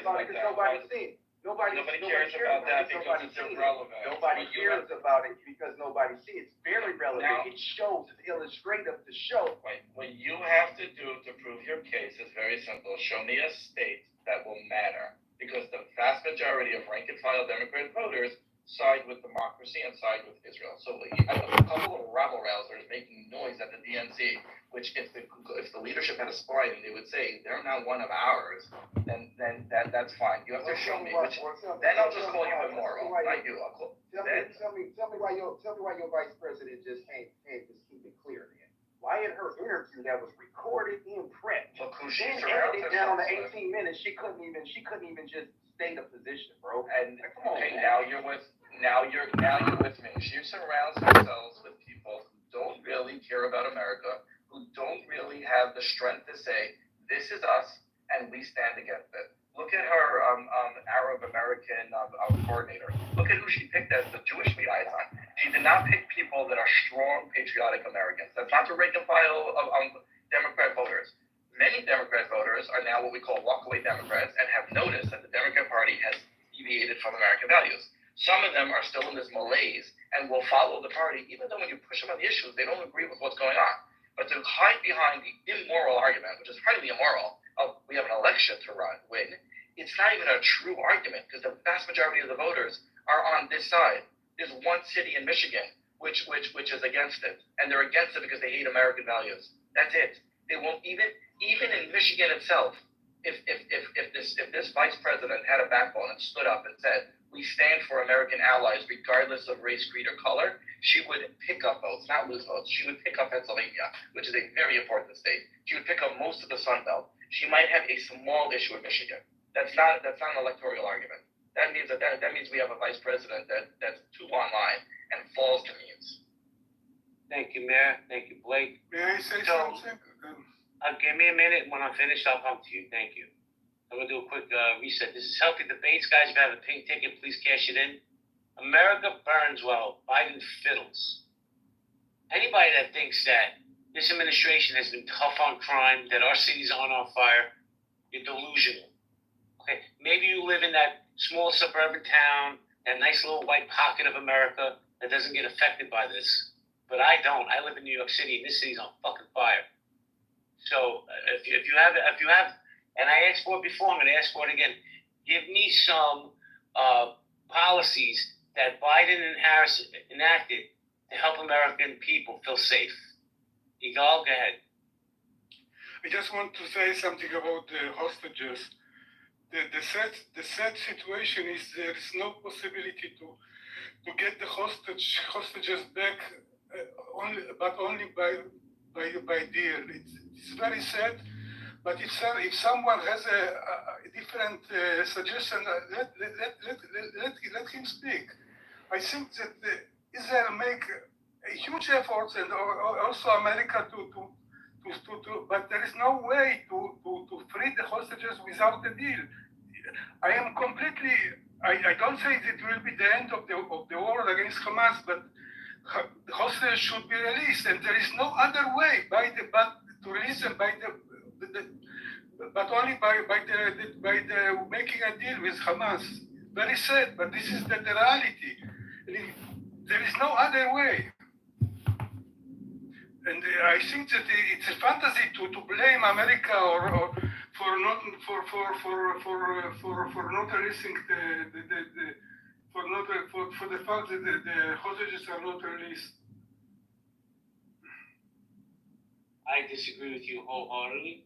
about it because nobody's seen it. Nobody cares about that because it's irrelevant. Nobody cares about it because nobody sees it. It's very relevant. Now, it shows, it's illustrative to show. Right. What you have to do to prove your case is very simple. Show me a state that will matter. Because the vast majority of rank and file Democrat voters side with democracy and side with Israel. So I have a couple of rabble-rousers making noise at the DNC, which if the leadership had a spine, they would say they're not one of ours. Then that's fine. You have to show me. Then I'll just call you immoral. I do. Tell me why your vice president just can't just keep it clear then. Why in her interview that was recorded in print? Look who she's around. It down to 18 minutes. She couldn't even just stay in a position, bro. And come on, okay, now you're with me. She surrounds herself with people who don't really care about America, who don't really have the strength to say this is us and we stand against it. Look at her Arab American coordinator. Look at who she picked as the Jewish liaison. She did not pick people that are strong, patriotic Americans. That's not the rank and file of Democrat voters. Many Democrat voters are now what we call walkaway Democrats and have noticed that the Democrat Party has deviated from American values. Some of them are still in this malaise and will follow the party, even though when you push them on the issues, they don't agree with what's going on. But to hide behind the immoral argument, which is highly immoral, of we have an election to win, it's not even a true argument because the vast majority of the voters are on this side. There's one city in Michigan which is against it, and they're against it because they hate American values. That's it. They won't even in Michigan itself. If this vice president had a backbone and stood up and said, we stand for American allies regardless of race, creed, or color, she would pick up votes, not lose votes. She would pick up Pennsylvania, which is a very important state. She would pick up most of the Sun Belt. She might have a small issue in Michigan. That's not an electoral argument. That means we have a vice president that's too online and falls to means. Thank you, Mayor. Thank you, Blake. May I say something? Give me a minute. When I'm finished, I'll come to you. Thank you. I'm going to do a quick reset. This is Healthy Debates. Guys, if you have a pink ticket, please cash it in. America burns while Biden fiddles. Anybody that thinks that this administration has been tough on crime, that our cities aren't on fire, you're delusional. Okay, maybe you live in that small suburban town, that nice little white pocket of America that doesn't get affected by this. But I don't. I live in New York City, and this city's on fucking fire. So if you have, and I asked for it before, I'm going to ask for it again. Give me some policies that Biden and Harris enacted to help American people feel safe. Yigal, go ahead. I just want to say something about the hostages. The sad situation is there is no possibility to get the hostages back, only by deal. It's very sad. But if someone has a different suggestion, let him speak. I think that Israel make a huge effort, and also America to but there is no way to free the hostages without a deal. I am completely. I don't say it will be the end of the war against Hamas, but the hostages should be released, and there is no other way to release them but only by the making a deal with Hamas. Very sad, but this is the reality. There is no other way. And I think that it's a fantasy to blame America or for not releasing for the fact that the hostages are not released. I disagree with you wholeheartedly.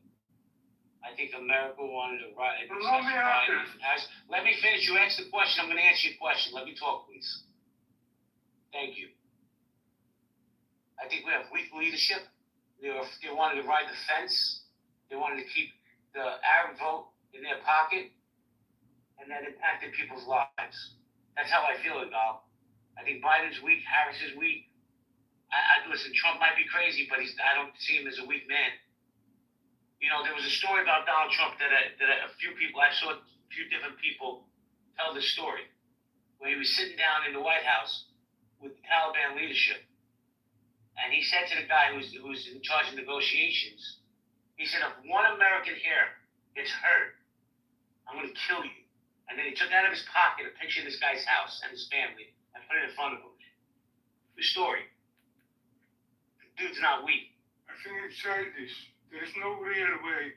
I think America wanted to write. Let me finish. You asked the question. I'm going to answer your question. Let me talk, please. Thank you. I think we have weak leadership. They wanted to ride the fence. They wanted to keep the Arab vote in their pocket, and that impacted people's lives. That's how I feel it, Gal. I think Biden's weak. Harris is weak. Listen, Trump might be crazy, but I don't see him as a weak man. You know, there was a story about Donald Trump that I saw a few different people tell the story, where he was sitting down in the White House with the Taliban leadership. And he said to the guy who was in charge of negotiations, he said, if one American here gets hurt, I'm going to kill you. And then he took out of his pocket a picture of this guy's house and his family and put it in front of him. The story. The dude's not weak. I think it's childish. There is no real way.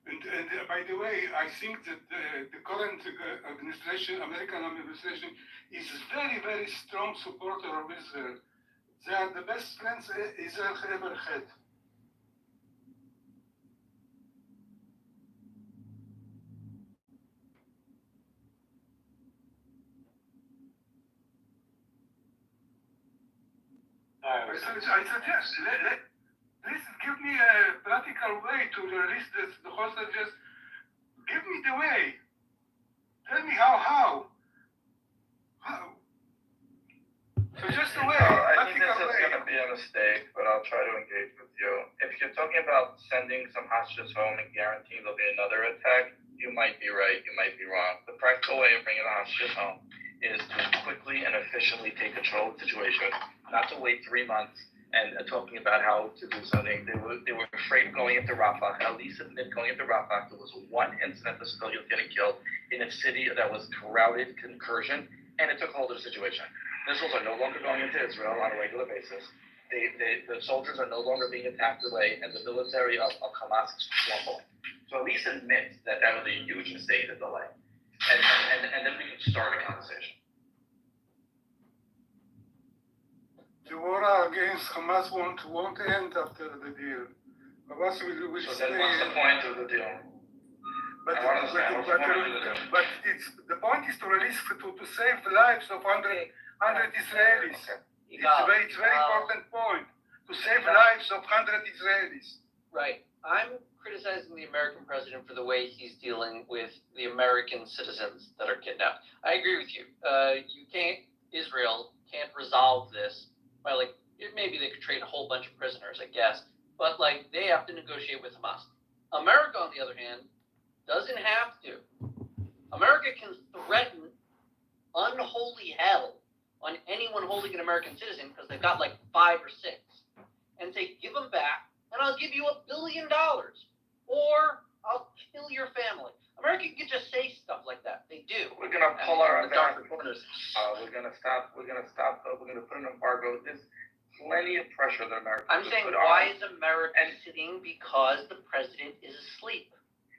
And by the way, I think that the current administration, American administration, is very, very strong supporter of Israel. They are the best friends Israel ever had. I suggest, please give me a practical way to release the hostages. Give me the way. Tell me how. Suggest a way. I think this is going to be a mistake, but I'll try to engage with you. If you're talking about sending some hostages home and guaranteeing there'll be another attack, you might be right, you might be wrong. The practical way of bringing the hostages home is to quickly and efficiently take control of the situation, not to wait 3 months and talking about how to do something. They were afraid of going into Rafah. At least admit going into Rafah. There was one incident of civilians getting killed in a city that was crowded, incursion, and it took hold of the situation. Missiles are no longer going into Israel on a regular basis. The soldiers are no longer being attacked away, and the military of Hamas is swamping. So at least admit that was a huge mistake to delay. And then we can start a conversation. The war against Hamas won't end after the deal. Hamas will so stay. Then what's the point of the deal? But the point is to release to save the lives of 100 Israelis. It's a very important point to save lives of 100 Israelis. Right. I'm criticizing the American president for the way he's dealing with the American citizens that are kidnapped. I agree with you. Israel can't resolve this by maybe they could trade a whole bunch of prisoners, I guess, but they have to negotiate with Hamas. America, on the other hand, doesn't have to. America can threaten unholy hell on anyone holding an American citizen because they've got 5 or 6 and say, give them back and I'll give you $1 billion or I'll kill your family. America can just say stuff like that. They do. We're going to pull our embargo. We're going to stop. We're going to put an embargo. There's plenty of pressure that America. I'm saying, why is America sitting? Because the president is asleep.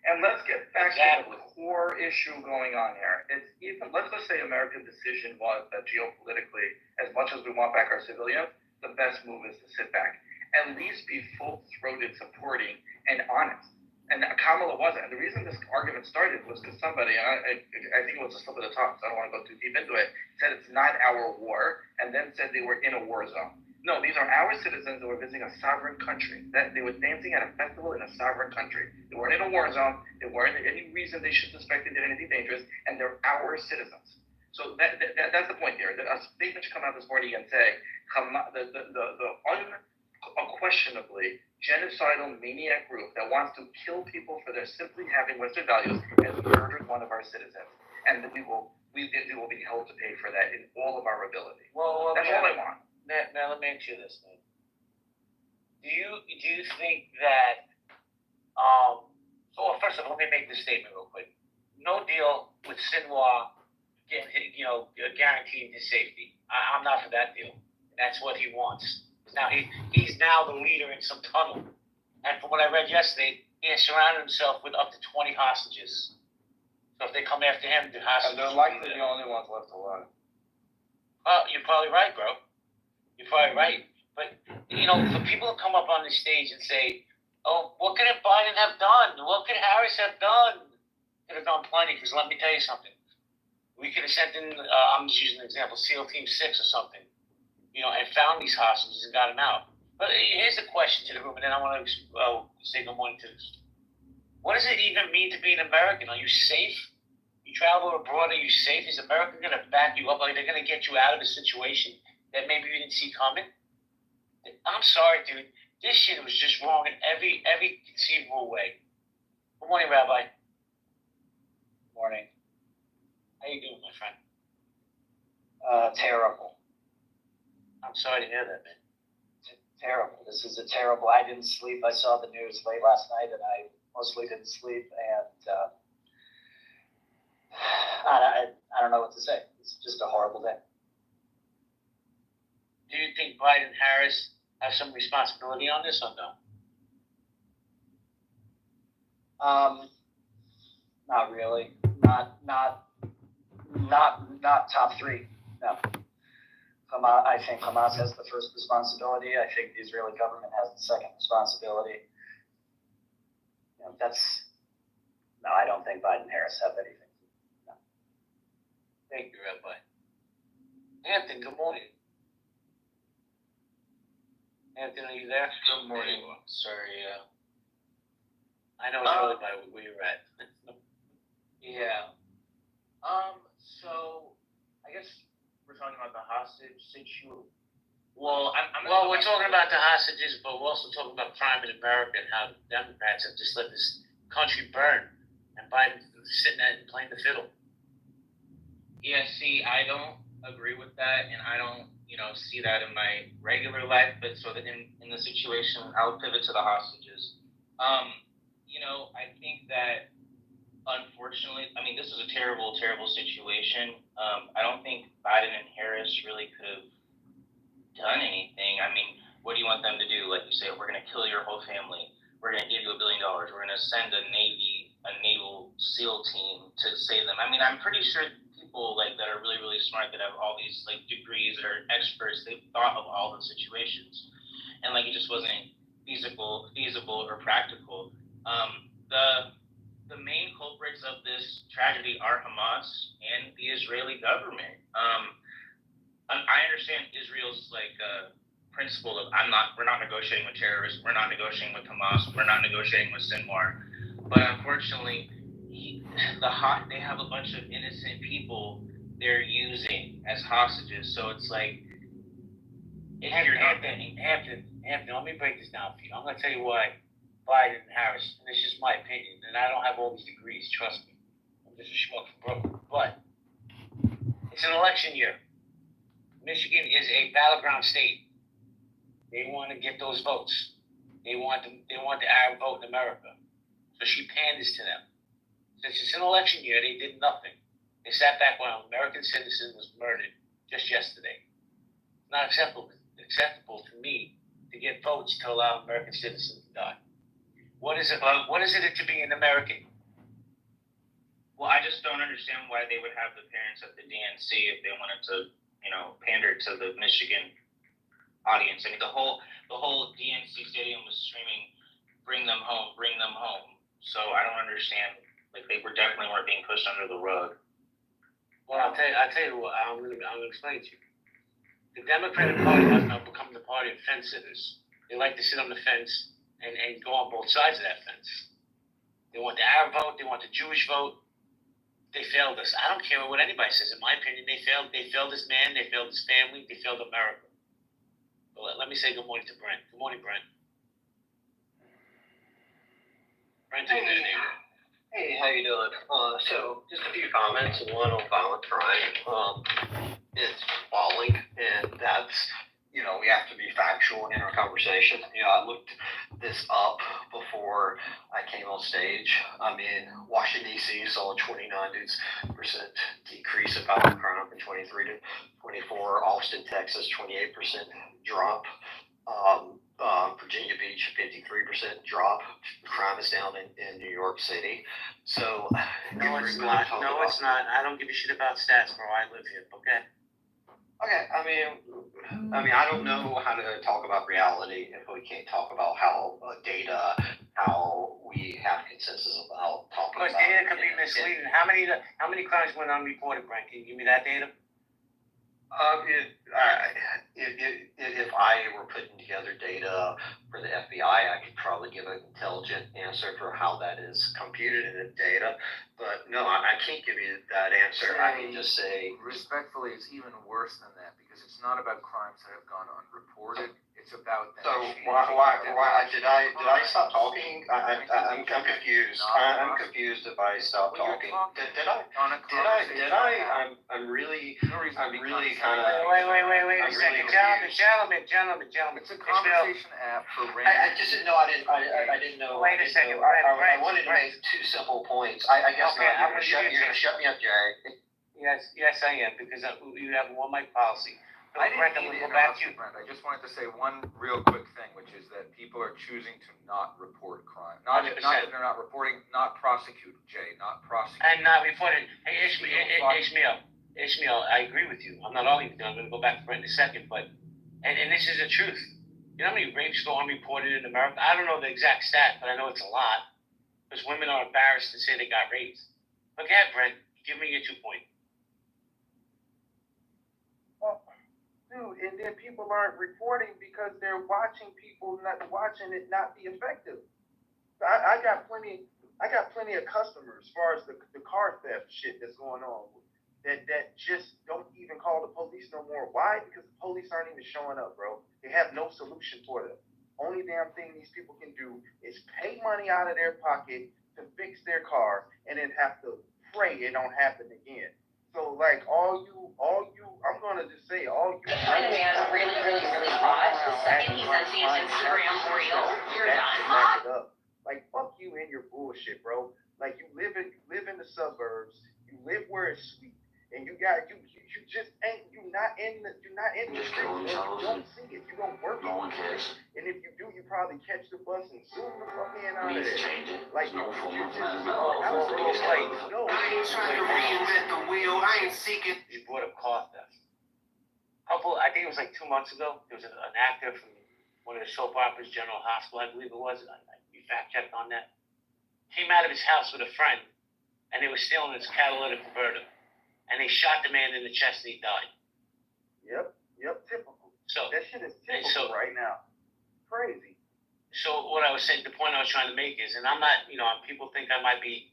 And let's get back to the core issue going on here. It's even, let's just say America's decision was that geopolitically, as much as we want back our civilians, the best move is to sit back. At least be full-throated supporting and honest. And Kamala wasn't. And the reason this argument started was because somebody, and I think it was a slip of the tongue, so I don't want to go too deep into it, said it's not our war, and then said they were in a war zone. No, these are our citizens who were visiting a sovereign country. That they were dancing at a festival in a sovereign country. They weren't in a war zone. There weren't any reason they should suspect they did anything dangerous, and they're our citizens. So that's the point there. A statement should come out this morning and say, the unquestionably genocidal maniac group that wants to kill people for their simply having Western values has murdered one of our citizens, and that we will be held to pay for that in all of our ability. Well, that's all I want. Now let me ask you this, man. Do you think that so first of all, let me make this statement real quick. No deal with Sinwar guaranteeing his safety. I'm not for that deal. That's what he wants. Now he's now the leader in some tunnel. And from what I read yesterday, he has surrounded himself with up to 20 hostages. So if they come after him, the hostages. And they're likely the only ones left alive. You're probably right, bro. You're probably right. But, for people to come up on the stage and say, oh, what could Biden have done? What could Harris have done? Could have done plenty, because let me tell you something. We could have sent in, I'm just using an example, SEAL Team 6 or something, and found these hostages and got them out. But here's the question to the room, and then I want to say good morning to this. What does it even mean to be an American? Are you safe? You travel abroad, are you safe? Is America going to back you up? Are they going to get you out of a situation that maybe you didn't see coming? I'm sorry, dude. This shit was just wrong in every conceivable way. Good morning, Rabbi. Morning. How you doing, my friend? Terrible. I'm sorry to hear that, man. terrible. This is a terrible. I didn't sleep. I saw the news late last night, and I mostly didn't sleep. And I don't know what to say. It's just a horrible day. Do you think Biden and Harris have some responsibility on this or no? Not really. Not top three. No. I think Hamas has the first responsibility. I think the Israeli government has the second responsibility. No, I don't think Biden and Harris have anything. No. Thank you, Rabbi. Anthony, good morning. Anthony, are you there? Good morning. Sorry, I know it's early by where you're at. yeah. So I guess we're talking about the hostage situation. Well, we're talking about the hostages, but we're also talking about crime in America and how the Democrats have just let this country burn, and Biden's sitting there and playing the fiddle. Yeah, see, I don't agree with that, and I don't, see that in my regular life. But so that in the situation, I'll pivot to the hostages. I think that unfortunately, this is a terrible, terrible situation. I don't think Biden and Harris really could have done anything. What do you want them to do? Like you say, we're going to kill your whole family. We're going to give you $1 billion. We're going to send a naval SEAL team to save them. I'm pretty sure people that are really, really smart, that have all these degrees, that are experts, they've thought of all the situations, and it just wasn't feasible or practical. The main culprits of this tragedy are Hamas and the Israeli government. I understand Israel's principle of we're not negotiating with terrorists, we're not negotiating with Hamas, we're not negotiating with Sinwar, but unfortunately, they have a bunch of innocent people they're using as hostages. So it's Hampton, let me break this down for you. I'm going to tell you why Biden and Harris, and this is just my opinion, and I don't have all these degrees, trust me. I'm just a schmuck from Brooklyn. But it's an election year. Michigan is a battleground state. They want to get those votes. They want the Arab vote in America. So she panders to them. Since it's an election year, they did nothing. They sat back while an American citizen was murdered just yesterday. It's not acceptable to me to get votes to allow American citizens to die. What is it to be an American? Well, I just don't understand why they would have the parents at the DNC if they wanted to, pander to the Michigan audience. The whole DNC stadium was screaming, "Bring them home, bring them home." So I don't understand. They definitely weren't being pushed under the rug. Well, I'll tell you what. I'm going to explain to you. The Democratic Party has now become the party of fence sitters. They like to sit on the fence and go on both sides of that fence. They want the Arab vote. They want the Jewish vote. They failed us. I don't care what anybody says. In my opinion, they failed. They failed this man. They failed his family. They failed America. But let me say good morning to Brent. Good morning, Brent. Brent, Hey, how you doing? So, just a few comments, and one on violent crime. It's falling, and that's, we have to be factual in our conversation. I looked this up before I came on stage. Washington, D.C. saw a 29% decrease in violent crime from 23 to 24. Austin, Texas, 28% drop. Virginia Beach, 53% drop. Crime is down in New York City. So no, it's not. No, it's not. I don't give a shit about stats, bro. I live here. Okay. Okay. I don't know how to talk about reality if we can't talk about how data, how we have consensus about talking about. Because data can be misleading. How many crimes went unreported, Brent? Can you give me that data? If I were putting together data for the FBI, I could probably give an intelligent answer for how that is computed in the data. But no, I can't give you that answer. I can just say, respectfully, it's even worse than that, because it's not about crimes that have gone unreported. It's about them. So why did I stop talking? I'm confused. I'm confused if I stopped talking. Did I? I'm really kind of. Wait a second, gentlemen. It's a conversation app for I just didn't know. I didn't know. Wait a second. I wanted to make two simple points. I guess Okay, not. You're gonna shut me up, Jay. Yes, I am, because you have a one-mic policy. I Brent, didn't I'm mean gonna to go back interrupt to you, you. Brent. I just wanted to say one real quick thing, which is that people are choosing to not report crime. Not that 100%. they're not reporting, not prosecute, Jay, not prosecute. And reported. Hey, Ishmael, I agree with you. I'm not arguing with you. I'm going to go back to Brent in a second, but and this is the truth. You know how many rapes go unreported in America? I don't know the exact stat, but I know it's a lot. Because women are embarrassed to say they got raped. But go ahead, Brent. Give me your 2 points. Dude, and then people aren't reporting because they're watching people not watching it not be effective. I got plenty of customers as far as the car theft shit that's going on that just don't even call the police no more. Why? Because the police aren't even showing up, bro. They have no solution for them. Only damn thing these people can do is pay money out of their pocket to fix their car and then have to pray it don't happen again. So like all you, I'm gonna just say all you. When a man's really hot, the second he sends me an Instagram reel, you're done. Like fuck you and your bullshit, bro. Like you live in the suburbs, you live where it's sweet, and you just ain't you're not in the street. You don't see it. You don't work it. And if you do, you probably catch the bus and zoom the fuck in out of there. Like you just I ain't trying to reinvent the wheel. I ain't seeking. You brought up car theft. I think it was like 2 months ago, there was an actor from one of the soap operas, General Hospital, I believe it was. We fact-checked on that. Came out of his house with a friend, and they were stealing his catalytic converter. And they shot the man in the chest, and he died. Yep, typical. So that shit is typical right now. Crazy. So what I was saying, the point I was trying to make is, and I'm not, people think I might be,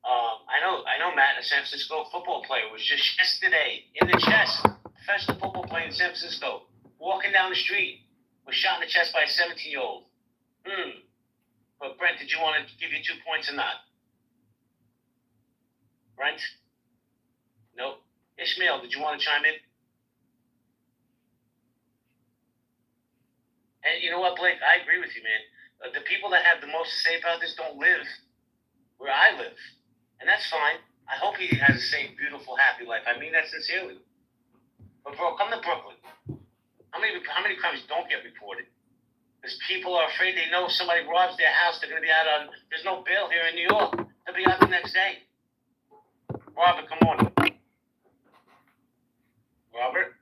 I know Matt, a San Francisco football player, was just yesterday in the chest. Professional football player in San Francisco, walking down the street, was shot in the chest by a 17-year-old. But Brent, did you want to give you 2 points or not? Brent? Nope. Ishmael, did you want to chime in? And you know what, Blake? I agree with you, man. The people that have the most to say about this don't live where I live. And that's fine. I hope he has a safe, beautiful, happy life. I mean that sincerely. But bro, come to Brooklyn. How many crimes don't get reported? Because people are afraid. They know if somebody robs their house, they're going to be out on. There's no bail here in New York. They'll be out the next day. Robert, come on. Robert.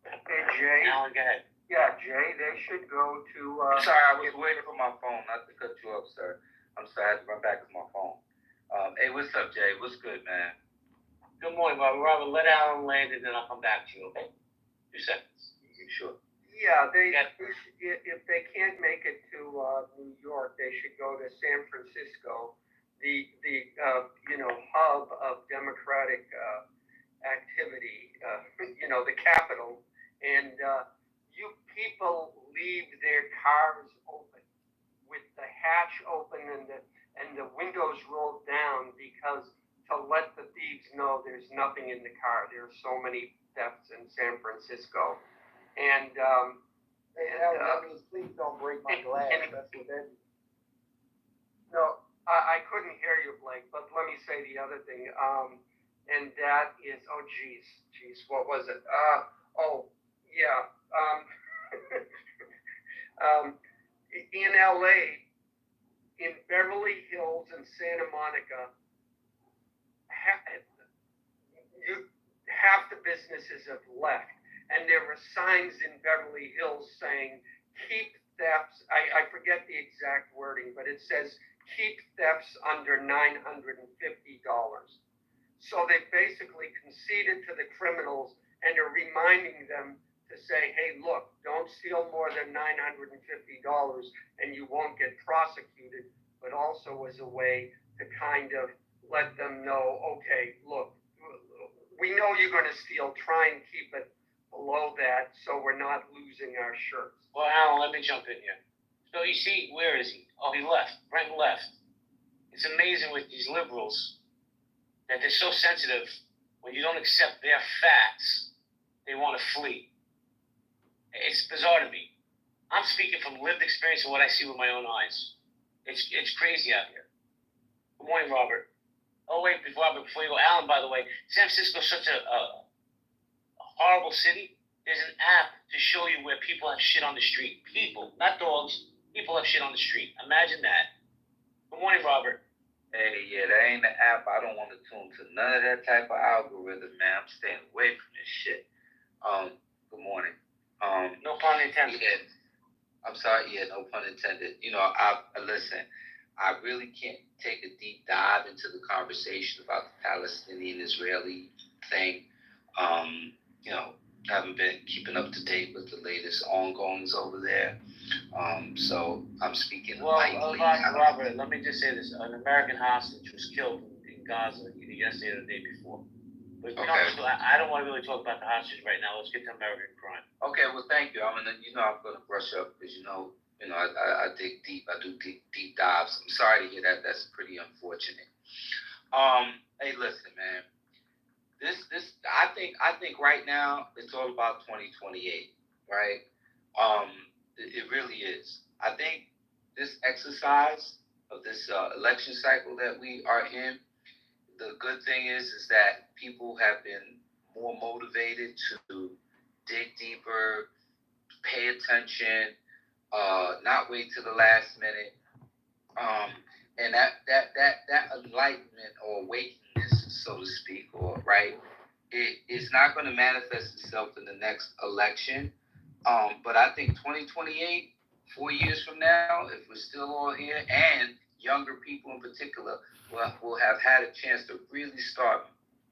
Hey Jay. Alan, go ahead. Yeah, Jay. They should go to. I'm sorry, I was waiting for my phone. Not to cut you up, sir. I'm sorry, I had to run back to my phone. Hey, what's up, Jay? What's good, man? Good morning, Robert. Robert, let Alan land, and then I'll come back to you. Okay? 2 seconds. You sure? Yeah, if they can't make it to New York, they should go to San Francisco, the hub of democratic activity, the capital, and you people leave their cars open with the hatch open and the windows rolled down because to let the thieves know there's nothing in the car. There are so many thefts in San Francisco. And that means please don't break my glass. That's what that means. No, I couldn't hear you, Blake. But let me say the other thing. And that is, what was it? In LA, in Beverly Hills and Santa Monica, half the businesses have left. And there were signs in Beverly Hills saying, keep thefts, I forget the exact wording, but it says, keep thefts under $950. So they basically conceded to the criminals and are reminding them to say, hey, look, don't steal more than $950 and you won't get prosecuted, but also as a way to kind of let them know, okay, look, we know you're going to steal, try and keep it below that, so we're not losing our shirts. Well, Alan, let me jump in here. So you see, where is he? Oh, he left. Brent left. It's amazing with these liberals that they're so sensitive. When you don't accept their facts, they want to flee. It's bizarre to me. I'm speaking from lived experience and what I see with my own eyes. It's crazy out here. Good morning, Robert. Oh, wait, Robert, before you go, Alan, by the way, San Francisco is such a horrible city. There's an app to show you where people have shit on the street. People, not dogs. People have shit on the street. Imagine that. Good morning, Robert. Hey, yeah, that ain't the app. I don't want to tune to none of that type of algorithm, man. I'm staying away from this shit. Good morning. No pun intended. Yeah, I'm sorry. Yeah, no pun intended. You know, listen. I really can't take a deep dive into the conversation about the Palestinian-Israeli thing. You know, haven't been keeping up to date with the latest ongoings over there. So I'm speaking lightly. Robert, let me just say this. An American hostage was killed in Gaza either yesterday or the day before. But okay. I don't want to really talk about the hostage right now. Let's get to American crime. Okay, well, thank you. I'm going to brush up because, I dig deep. I do deep dives. I'm sorry to hear that. That's pretty unfortunate. Hey, listen, man. I think right now it's all about 2028, right? It really is. I think this exercise of this election cycle that we are in, the good thing is that people have been more motivated to dig deeper, pay attention, not wait to the last minute, and that enlightenment or awakeness, so to speak, or right, it's not going to manifest itself in the next election. But I think 2028, 4 years from now, if we're still all here, and younger people in particular, will have had a chance to really start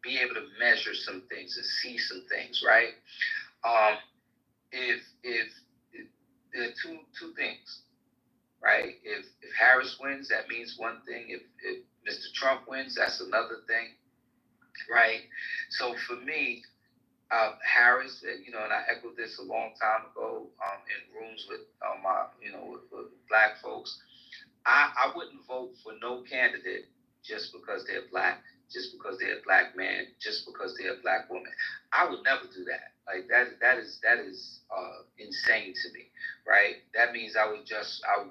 be able to measure some things and see some things, right? If there are two things, right? If Harris wins, that means one thing. If Mr. Trump wins, that's another thing, right? So for me, Harris, and I echoed this a long time ago in rooms with with black folks. I wouldn't vote for no candidate just because they're black, just because they're a black man, just because they're a black woman. I would never do that. Like that is insane to me, right? That means I would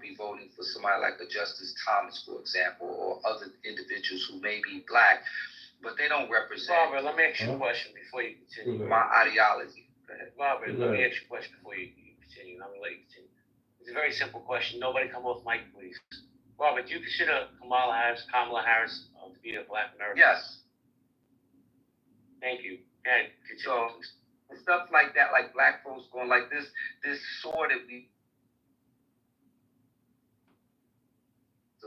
be voting for somebody like a Justice Thomas, for example, or other individuals who may be black, but they don't represent. Robert, let me ask you a question before you continue. My ideology. Go ahead. Robert, let me ask you a question before you continue. I'm going to let you continue. It's a very simple question. Nobody come off mic, please. Robert, do you consider Kamala Harris to be a black American? Yes. Thank you. Go ahead. So, stuff like that, like black folks going like this sword that the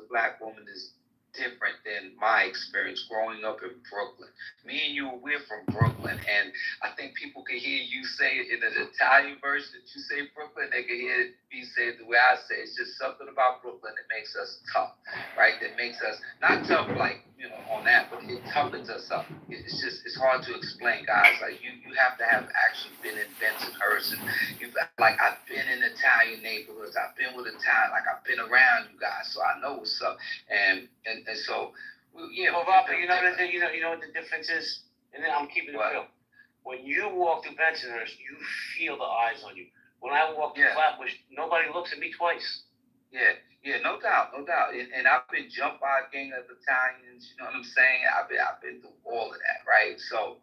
black woman is different than my experience growing up in Brooklyn. Me and you, we're from Brooklyn, and I think people can hear you say it in an Italian version that you say Brooklyn. They can hear me say it the way I say it. It's just something about Brooklyn that makes us tough, right? That makes us not tough like on that, but it toughens us up. It's hard to explain, guys. Like you have to have actually been in Bensonhurst, and I've been in Italian neighborhoods. I've been with Italian, I've been around you guys, so I know what's up. And so, yeah. Well, Robert, you know what the difference is? And then I'm keeping it real. When you walk through Bensonhurst, you feel the eyes on you. When I walk through Flatbush, nobody looks at me twice. Yeah, no doubt. And I've been jumped by a gang of Italians, you know what I'm saying? I've been through all of that, right? So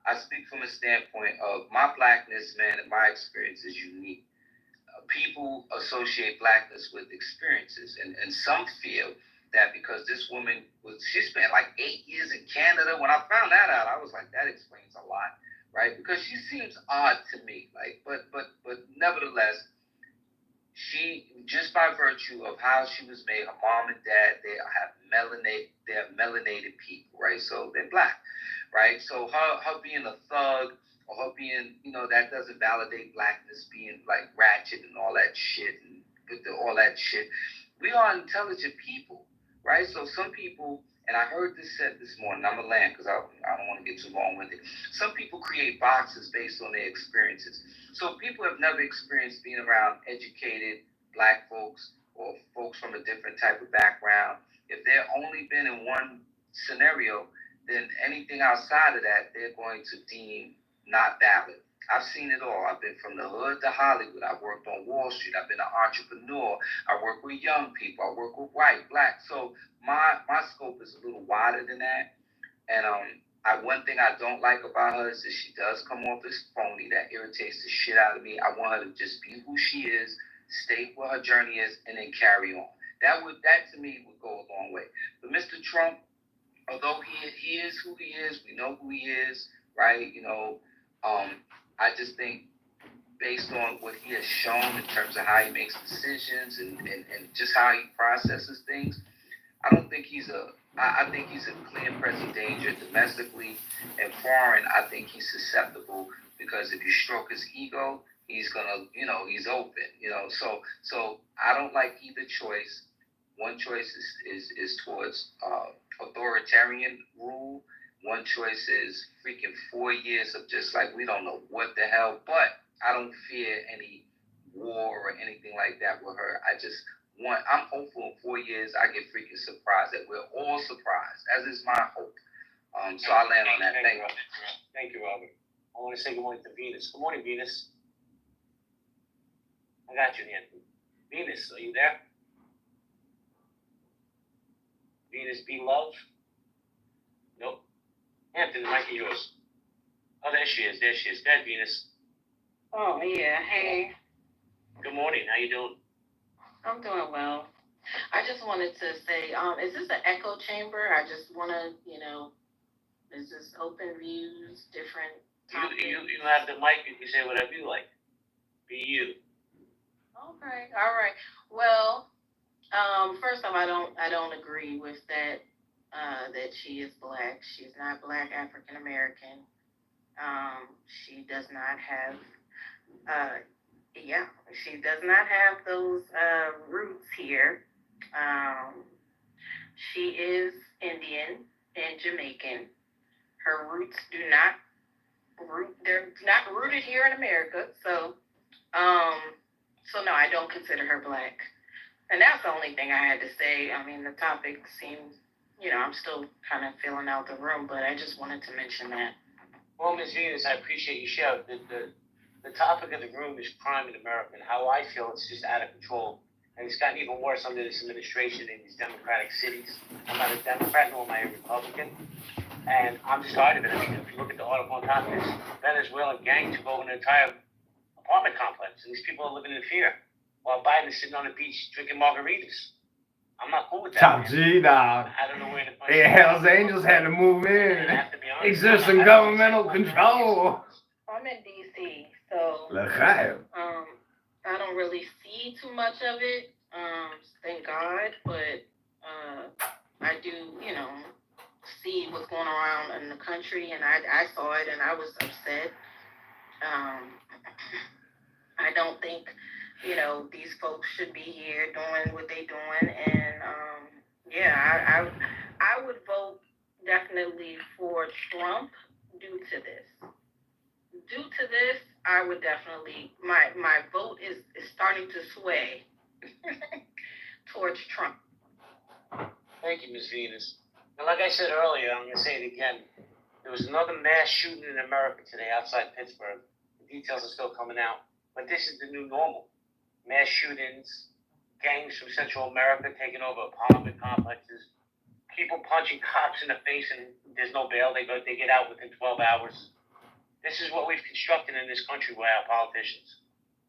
I speak from a standpoint of my blackness, man, and my experience is unique. People associate blackness with experiences, and some feel that because this woman she spent like 8 years in Canada. When I found that out, I was like, that explains a lot, right? Because she seems odd to me, but nevertheless, she, just by virtue of how she was made, her mom and dad, they're melanated people, right? So they're black, right? So her being a thug, or her being, that doesn't validate blackness, being like ratchet and all that shit, and all that shit. We are intelligent people, right? So some people, And I heard this said this morning. I'm gonna land because I don't want to get too long with it. Some people create boxes based on their experiences. So if people have never experienced being around educated Black folks or folks from a different type of background, if they've only been in one scenario, then anything outside of that, they're going to deem not valid. I've seen it all. I've been from the hood to Hollywood. I've worked on Wall Street. I've been an entrepreneur. I work with young people. I work with white, Black. So my scope is a little wider than that. And one thing I don't like about her is that she does come off as phony. That irritates the shit out of me. I want her to just be who she is, state what her journey is, and then carry on. That to me would go a long way. But Mr. Trump, although he is who he is, we know who he is, right? I just think based on what he has shown in terms of how he makes decisions and just how he processes things, I don't think I think he's a clear present danger domestically and foreign. I think he's susceptible because if you stroke his ego, he's gonna, he's open, So I don't like either choice. One choice is towards authoritarian rule. One choice is freaking 4 years of just like we don't know what the hell. But I don't fear any war or anything like that with her. I'm hopeful in 4 years I get freaking surprised, that we're all surprised, as is my hope. So I'll land on that. Thank you. Thank you, Robert. I want to say good morning to Venus. Good morning, Venus. I got you, Anthony. Venus, are you there? Venus be love? Nope. Anthony, the mic is yours. Oh, there she is. There she is. Good, Venus. Oh, yeah. Hey. Good morning. How you doing? I'm doing well. I just wanted to say, is this an echo chamber? I just want to, is this open views, different topics? You have the mic. You can say whatever you like. Be you. Okay. All right. Well, first off, I don't agree with that. That she is Black. She's not Black African American. She does not have. She does not have those roots here. She is Indian and Jamaican. Her roots they're not rooted here in America. So no, I don't consider her Black. And that's the only thing I had to say. I mean, the topic seems, I'm still kind of filling out the room, but I just wanted to mention that. Well, Ms. Venus, I appreciate you sharing. The topic of the room is crime in America, and how I feel it's just out of control. And it's gotten even worse under this administration in these Democratic cities. I'm not a Democrat, nor am I a Republican. And I'm just tired of it. I mean, if you look at the article on top of this, Venezuelan gang took over an entire apartment complex, and these people are living in fear while Biden is sitting on the beach drinking margaritas. I'm not cool with that. Top G, dog. I don't know where to put Hells Angels had to move in. Exert some governmental control. I'm in D.C., so I don't really see too much of it, thank God, but I do, see what's going around in the country, and I saw it, and I was upset. I don't think, these folks should be here doing what they're doing, and I would vote definitely for Trump due to this. Due to this, I would definitely, my vote is starting to sway towards Trump. Thank you, Ms. Venus. And like I said earlier, I'm going to say it again. There was another mass shooting in America today outside Pittsburgh. The details are still coming out. But this is the new normal. Mass shootings, gangs from Central America taking over apartment complexes, people punching cops in the face and there's no bail. They get out within 12 hours. This is what we've constructed in this country by our politicians.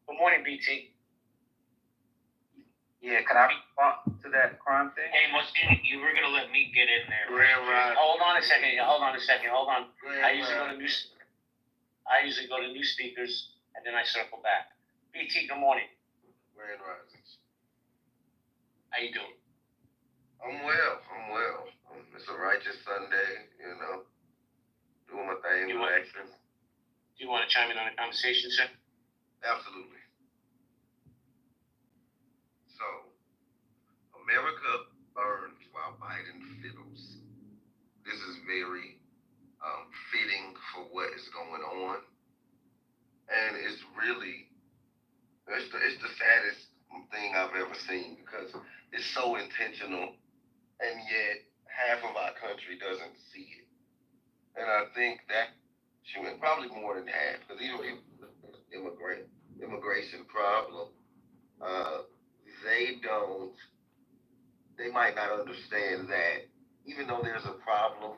Good morning, BT. Yeah, can I respond to that crime thing? Hey, you were gonna let me get in there. Hold on a second. I usually go to new speakers and then I circle back. BT, good morning. Grand Risings. How you doing? I'm well. It's a righteous Sunday, doing my thing, relaxing. Do you want to chime in on the conversation, sir? Absolutely. So, America burns while Biden fiddles. this is very fitting for what is going on, and it's really it's the saddest thing I've ever seen because it's so intentional, and yet half of our country doesn't see it. And I think that probably more than half, because even immigration problem, they don't, they might not understand that even though there's a problem,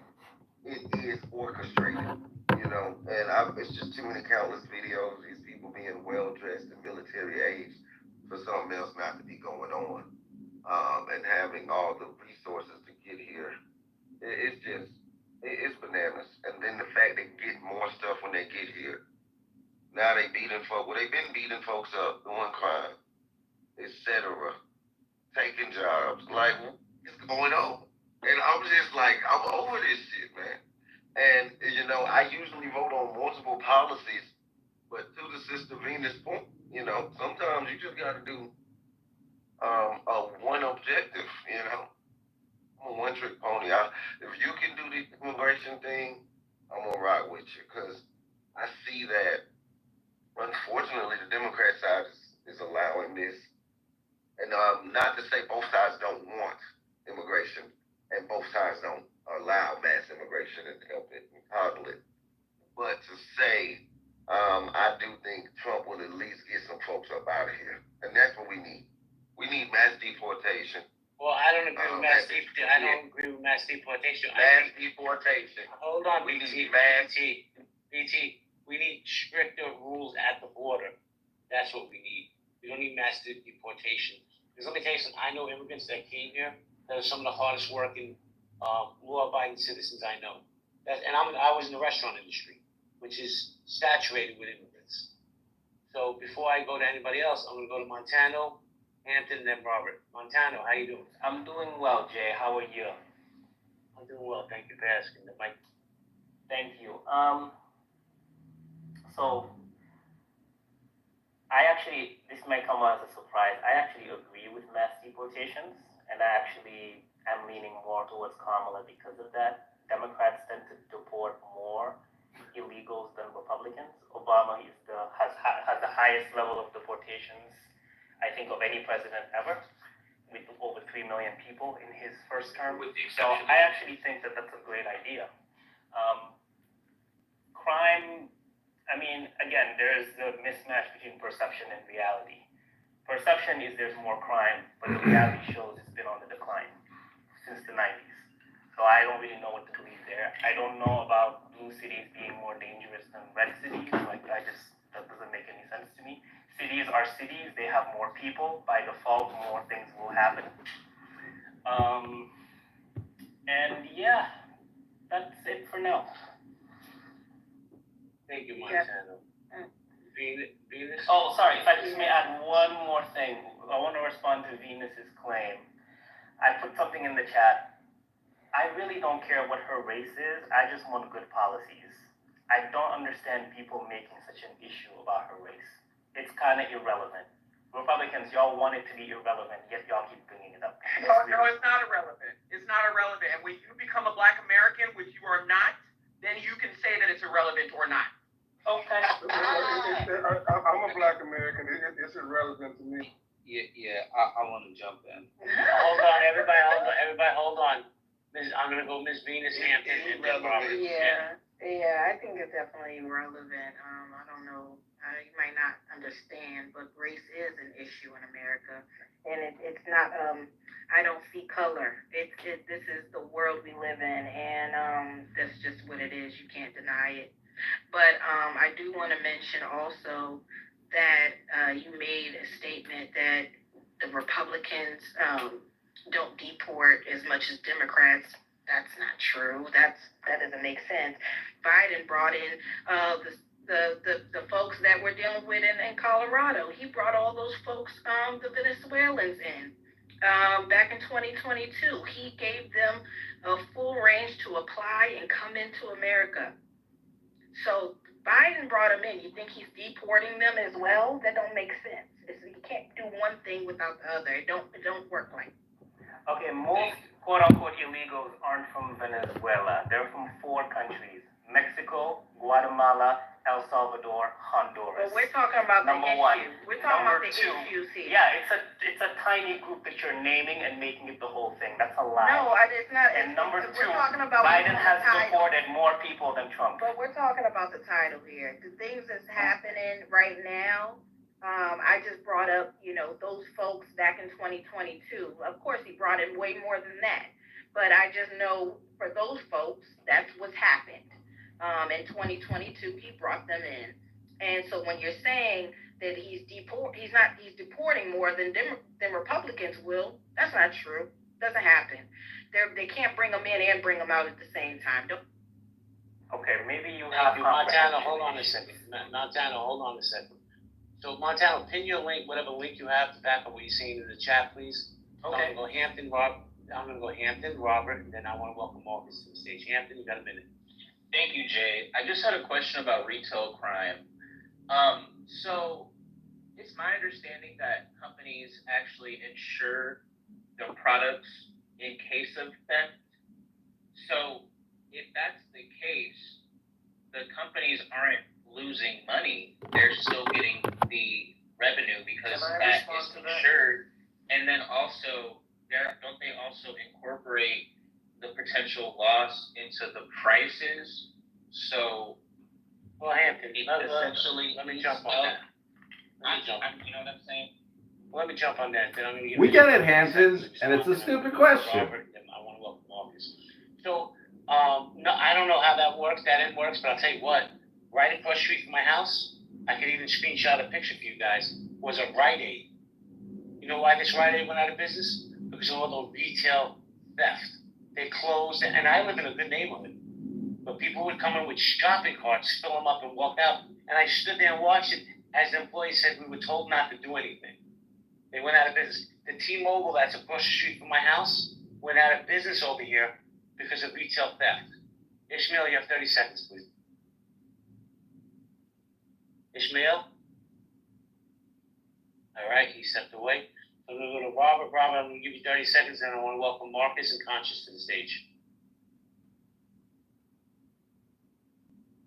it is orchestrated, and it's just too many countless videos, these people being well dressed and military age for something else not to be going on, and having all the resources to get here. It's bananas. And then the fact they get more stuff when they get here. Now they beating folks. Well, they've been beating folks up, doing crime, etc., taking jobs. Like, what's going on? And I'm just like, I'm over this shit, man. And I usually vote on multiple policies, but to the Sister Venus point, sometimes you just got to do a one objective. I'm a one-trick pony. If you can do the immigration thing, I'm gonna ride with you because I see that unfortunately the Democrat side is allowing this, and not to say both sides don't want immigration and both sides don't allow mass immigration and help it and coddle it, but to say I do think Trump will at least get some folks up out of here, and that's what we need. We need mass deportation. Well, I don't agree with mass deportation. I don't agree with mass deportation. Mass deportation. Hold on, we BT. Need mass. BT. We need stricter rules at the border. That's what we need. We don't need mass deportation. Because let me tell you something. I know immigrants that came here that are some of the hardest working, law-abiding citizens I know. I was in the restaurant industry, which is saturated with immigrants. So before I go to anybody else, I'm going to go to Montano, Hampton, and then Robert. Montano, how you doing? I'm doing well, Jay. How are you? I'm doing well. Thank you for asking. Mike. Thank you. So this might come as a surprise. I actually agree with mass deportations, and I actually am leaning more towards Kamala because of that. Democrats tend to deport more illegals than Republicans. Obama has the highest level of deportations, I think, of any president ever, with over 3 million people in his first term. So I actually think that that's a great idea. Crime, again, there's a mismatch between perception and reality. Perception is there's more crime, but the reality shows it's been on the decline since the 90s. So I don't really know what to believe there. I don't know about blue cities being more dangerous than red cities. That doesn't make any sense to me. Cities are cities. They have more people. By default, more things will happen. And yeah, that's it for now. Thank you, Montano. Venus? Oh, sorry. If I just may add one more thing. I want to respond to Venus's claim. I put something in the chat. I really don't care what her race is. I just want good policies. I don't understand people making such an issue about her race. It's kind of irrelevant. Republicans, y'all want it to be irrelevant, yet y'all keep bringing it up. No, it's not irrelevant. It's not irrelevant. And when you become a Black American, which you are not, then you can say that it's irrelevant or not. Okay. I'm a Black American. It's irrelevant to me. Yeah. I want to jump in. Hold on, everybody. Hold on. I'm gonna go Miss Venus Hampton and then Robert. Yeah, I think it's definitely relevant. I don't know. You might not understand, but race is an issue in America, and it's not. I don't see color. This is the world we live in, and that's just what it is. You can't deny it. But I do want to mention also that you made a statement that the Republicans don't deport as much as Democrats. That's not true. That doesn't make sense. Biden brought in the folks that we're dealing with in Colorado. He brought all those folks, the Venezuelans in. Back in 2022, he gave them a full range to apply and come into America. So Biden brought them in. You think he's deporting them as well? That don't make sense. You can't do one thing without the other. It don't work like that. Okay, most quote-unquote illegals aren't from Venezuela. They're from 4 countries: Mexico, Guatemala, El Salvador, Honduras. But we're talking about Number the one. issue. We're talking Number about the two, issues here. Yeah, it's a tiny group that you're naming and making it the whole thing. That's a lie. No, it's not. And number 2, we're talking about Biden has the deported more people than Trump. But we're talking about the title here. The things that's happening right now. I just brought up, those folks back in 2022. Of course, he brought in way more than that. But I just know for those folks, that's what's happened. In 2022, he brought them in. And so when you're saying that he's deporting more than Republicans will, that's not true. Doesn't happen. They can't bring them in and bring them out at the same time. Okay, maybe you have... Montana, hold on a second. So, Montana, pin your link, whatever link you have to back up what you're saying in the chat, please. Okay. I'm going to go Hampton, Robert, and then I want to welcome Marcus to the stage. Hampton, you got a minute. Thank you, Jay. I just had a question about retail crime. So it's my understanding that companies actually insure their products in case of theft. So if that's the case, the companies aren't losing money. They're still getting the revenue because that is insured. And then also, don't they also incorporate the potential loss into the prices? So, well, Hampton, essentially, let me jump on that. You know what I'm saying? Let me jump on that. Then I'm going to we get it, Hampton, and it's a stupid question. Robert, and I want to welcome Marcus. So, no, I don't know how that works. That it works, but I'll tell you what. Right across the street from my house, I could even screenshot a picture for you guys, was a Rite Aid. You know why this Rite Aid went out of business? Because of all the retail theft. They closed, and I live in a good neighborhood. But people would come in with shopping carts, fill them up, and walk out. And I stood there and watched it as the employee said we were told not to do anything. They went out of business. The T-Mobile that's across the street from my house went out of business over here because of retail theft. Ishmael, you have 30 seconds, please. Ishmael? All right, he stepped away. So I'm going to go to Robert. Robert, I'm going to give you 30 seconds, and I want to welcome Marcus and Conscious to the stage.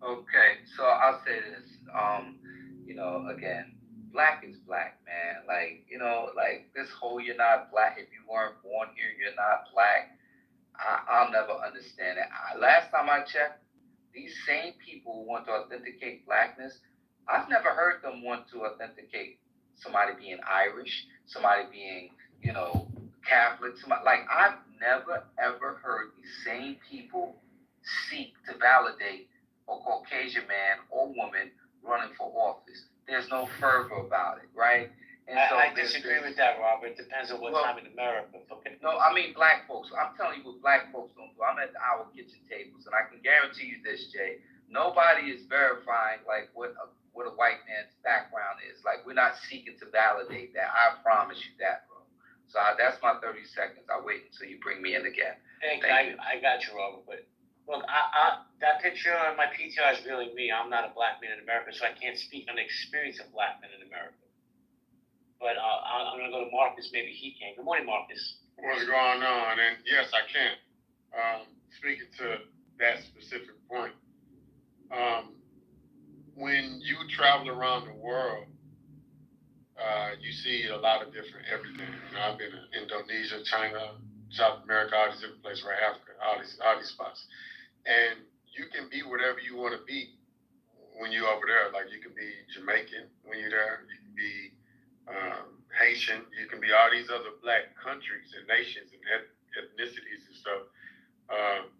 Okay, so I'll say this. Again, black is black, man. Like this whole you're not black. If you weren't born here, you're not black. I'll never understand it. Last time I checked, these same people who want to authenticate blackness, I've never heard them want to authenticate somebody being Irish, somebody being, Catholic. I've never, ever heard these same people seek to validate a Caucasian man or woman running for office. There's no fervor about it, right? And I disagree with that, Robert. It depends on what time in America. Okay. No, I mean black folks. I'm telling you what black folks don't do. I'm at our kitchen tables, and I can guarantee you this, Jay. Nobody is verifying what a white man's background is. We're not seeking to validate that. I promise you that, bro. So that's my 30 seconds. I'll wait until you bring me in again. Thank you. I got you, Robert. But look, that picture on my PTR is really me. I'm not a black man in America, so I can't speak on the experience of black men in America. But I'm going to go to Marcus. Maybe he can. Good morning, Marcus. What's going on? And yes, I can. Speaking to that specific point, when you travel around the world, you see a lot of different everything. I've been in Indonesia, China, South America, all these different places, right? Africa, all these spots. And you can be whatever you want to be when you're over there. You can be Jamaican when you're there. You can be Haitian. You can be all these other black countries and nations and ethnicities and stuff.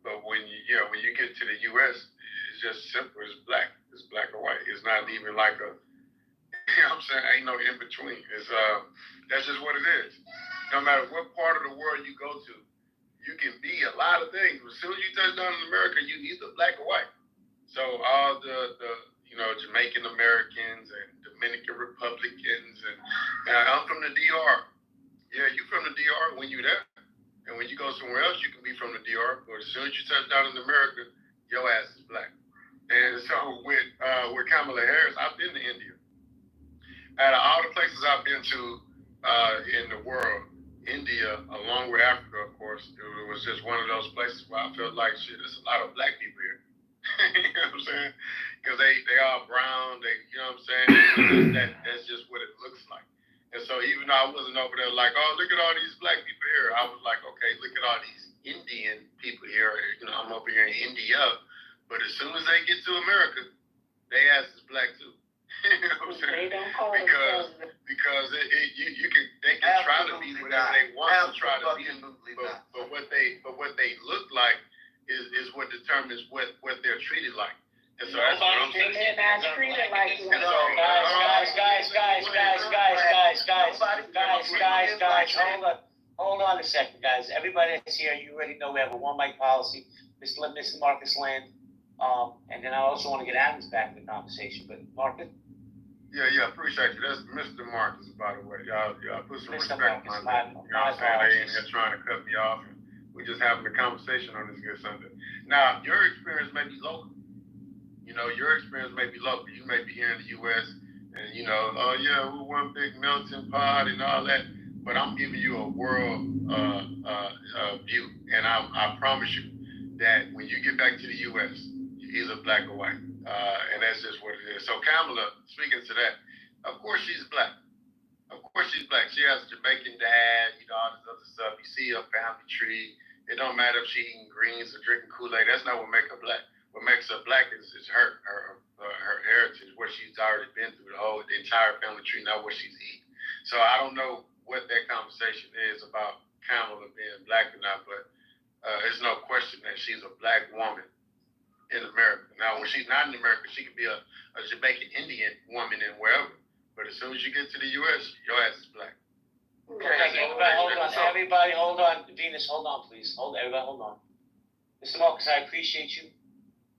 But when you get to the U.S., it's just simple. It's black. It's black or white. It's not even like a, I'm saying, ain't no in between. It's that's just what it is. No matter what part of the world you go to, you can be a lot of things. As soon as you touch down in America, you either black or white. So all the Jamaican Americans and Dominican Republicans and I'm from the DR. Yeah, you from the DR when you there. And when you go somewhere else, you can be from the DR. But as soon as you touch down in America, your ass is black. And so with Kamala Harris, I've been to India. Out of all the places I've been to in the world, India, along with Africa, of course, it was just one of those places where I felt like, shit, there's a lot of black people here. You know what I'm saying? Because they are brown, you know what I'm saying? That's just what it looks like. And so even though I wasn't over there like, oh, look at all these black people here, I was like, okay, look at all these Indian people here. You know, I'm over here in India. But as soon as they get to America, they ass is black too. You know what I'm saying? They don't call because they can try to be whatever they want to try to be, but what they look like is what determines what they're treated like. And so that's what I'm saying. They're not treated like guys, hold on a second, guys. Everybody that's here, you already know we have a one mic policy. Mr. Marcus Land. And then I also want to get Adams back in the conversation, but Marcus? Yeah, appreciate you. That's Mr. Marcus, by the way. Y'all put some Mr. respect Marcus, on that. You know what I'm saying? They ain't here trying to cut me off. And we're just having a conversation on this good Sunday. Now, your experience may be local. You know, your experience may be local. You may be here in the U.S. and, you know, oh, yeah, we're one big melting pot and all that. But I'm giving you a world view. And I promise you that when you get back to the U.S., you're either black or white. And that's just what it is. So Kamala, speaking to that, of course she's black. Of course she's black. She has a Jamaican dad, you know, all this other stuff. You see her family tree. It don't matter if she eating greens or drinking Kool-Aid. That's not what makes her black. What makes her black is her heritage, what she's already been through, the entire family tree, not what she's eating. So I don't know what that conversation is about Kamala being black or not, but there's no question that she's a black woman in America. Now, when she's not in America, she could be a Jamaican Indian woman in wherever. But as soon as you get to the U.S., your ass is black. Everybody, hold on. Venus, hold on, please. Everybody, hold on. Mr. Marcus, I appreciate you.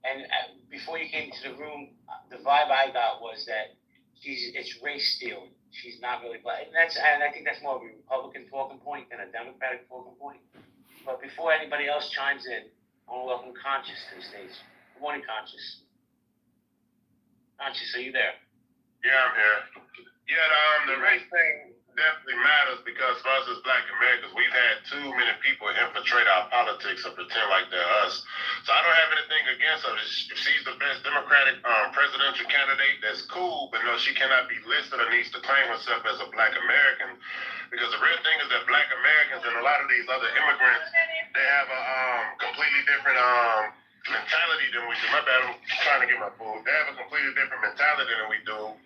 And before you came into the room, the vibe I got was that it's race stealing. She's not really black. And I think that's more of a Republican talking point than a Democratic talking point. But before anybody else chimes in, I want to welcome Conscious to the stage. Good morning, Conscious. Conscious, are you there? Yeah, I'm here. Yeah, the race thing definitely matters because for us as black Americans, we've had too many people infiltrate our politics and pretend like they're us. So I don't have anything against her. If she's the best Democratic presidential candidate, that's cool, but no, she cannot be listed or needs to claim herself as a black American. Because the real thing is that black Americans and a lot of these other immigrants, they have a completely different mentality than we do. My bad, I'm trying to get my food. They have a completely different mentality than we do.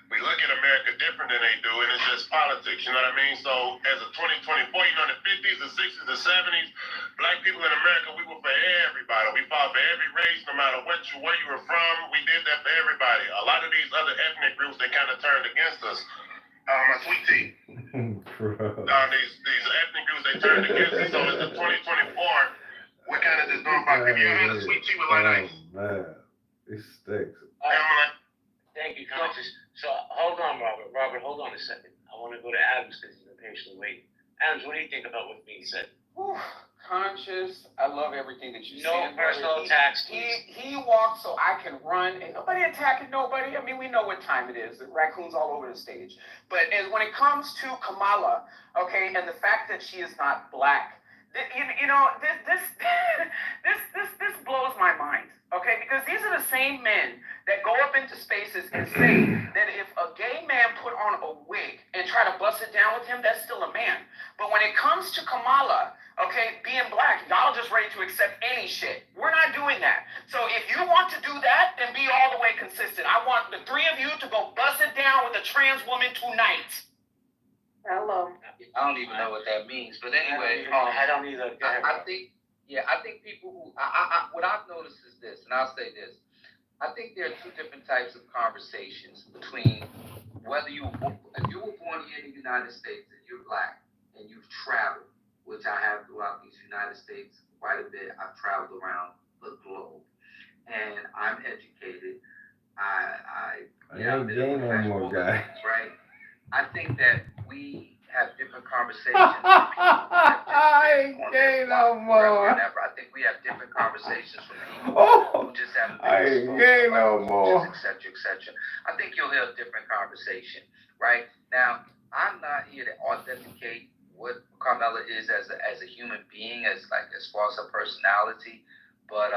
We look at America different than they do, and it's just politics, you know what I mean? So as of 2024, you know, in the 50s, the 60s, the 70s, black people in America, we were for everybody. We fought for every race, no matter where you were from. We did that for everybody. A lot of these other ethnic groups, they kind of turned against us. My sweet tea. These ethnic groups, they turned against us. So as of 2024, we're kind of just doing about if you had a sweet tea with light ice. Man, it stinks. Thank you, Conscious. So hold on, Robert. Robert, hold on a second. I want to go to Adams because he's been patiently waiting. Adams, what do you think about what's being said? Conscious, I love everything that you said. No personal attacks, please. He walked so I can run, and nobody attacking nobody. I mean, we know what time it is. The raccoons all over the stage. But when it comes to Kamala, okay, and the fact that she is not black, you know, this blows my mind. Okay, because these are the same men that go up into spaces and say that if a gay man put on a wig and try to bust it down with him, that's still a man. But when it comes to Kamala, okay, being black, y'all just ready to accept any shit. We're not doing that. So if you want to do that, then be all the way consistent. I want the three of you to go bust it down with a trans woman tonight. Hello. I don't even know what that means, but anyway, I don't either. I think people who what I've noticed is this, and I'll say this. I think there are two different types of conversations between whether if you were born here in the United States and you're black and you've traveled, which I have throughout these United States quite a bit. I've traveled around the globe, and I'm educated. I ain't gay no more, guy. Right? I think that we have different conversations. I ain't gay no more. I think we have different conversations with people who just have I ain't gay no more. Et cetera, et cetera. I think you'll hear a different conversation, right? Now, I'm not here to authenticate what Carmela is as a human being, as far as her personality. But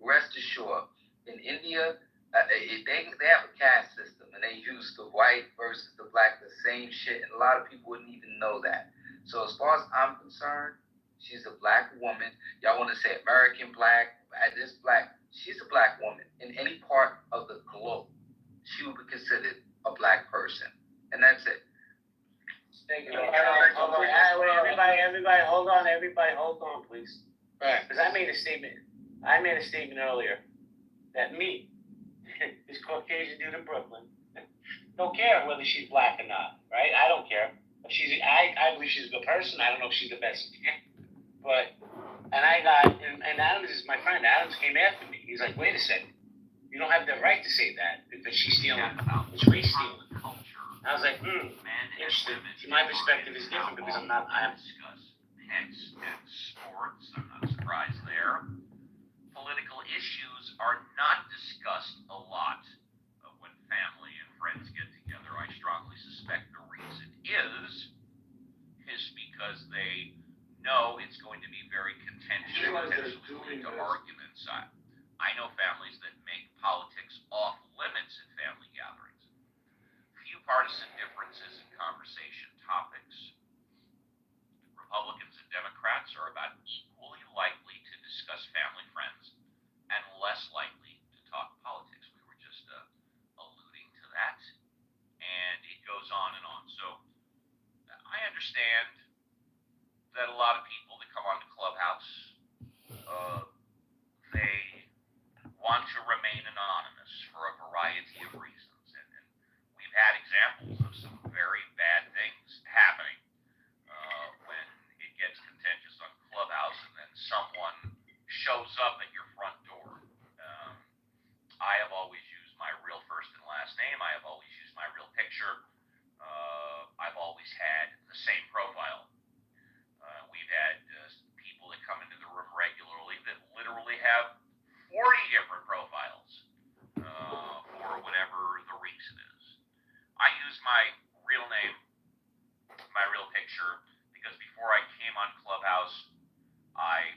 rest assured, in India, they have a caste system, and they use the white versus the black, the same shit, and a lot of people wouldn't even know that. So as far as I'm concerned, she's a black woman. Y'all want to say American black, this black. She's a black woman in any part of the globe. She would be considered a black person, and that's it. Everybody, hold on. Everybody, hold on, please. Because I made a statement earlier that me, this Caucasian dude in Brooklyn, don't care whether she's black or not, right? I don't care. I believe she's a good person. I don't know if she's the best. But, and Adams is my friend. Adams came after me. He's like, wait a second. You don't have the right to say that because she's stealing. It's race stealing. I was like, interesting. My perspective is different because I'm discuss pets and sports. I'm not surprised there. Political issues are not discussed a lot when family and friends get together. I strongly suspect the reason is because they know it's going to be very contentious and potentially lead to arguments. I know families that make politics off limits at family gatherings. Few partisan differences in conversation topics. Republicans and Democrats are about equally likely to discuss family friends and less likely to talk politics. We were just alluding to that, and it goes on and on. So I understand that a lot of people that come on to Clubhouse, they want to remain anonymous for a variety of reasons, and we've had examples of some very bad things happening when it gets contentious on Clubhouse, and then someone shows up at your front door. I have always used my real first and last name. I have always used my real picture. I've always had the same profile. We've had people that come into the room regularly that literally have 40 different profiles for whatever the reason is. I use my real name, my real picture, because before I came on Clubhouse, I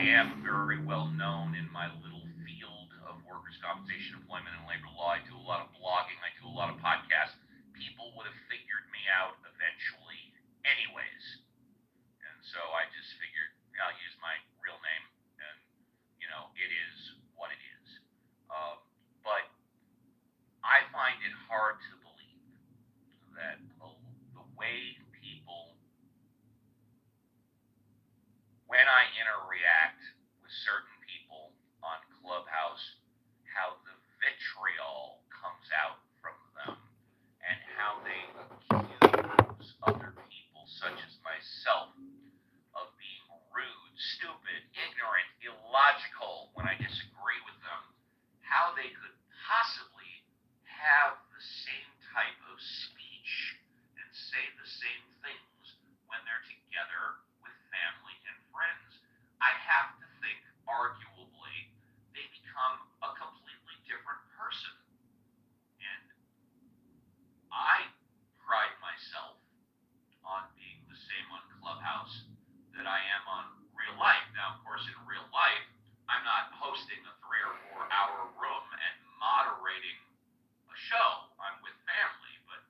am very well known in my little field of workers' compensation, employment, and labor law. I do a lot of blogging. I do a lot of podcasts. People would have figured me out eventually anyways. And so I just figured I'll use my real name, and, it is what it is. But I find it hard to believe that the way people, when I interact with certain people on Clubhouse, how the vitriol comes out from them and how they accuse other people, such as myself, of being rude, stupid, ignorant, illogical when I disagree with them, how they could possibly have the same type of speech and say the same things when they're together with family and friends. I have to think, arguably, they become a completely different person. And I pride myself on being the same on Clubhouse that I am on real life. Now, of course, in real life, I'm not hosting a 3 or 4 hour room and moderating a show. I'm with family, but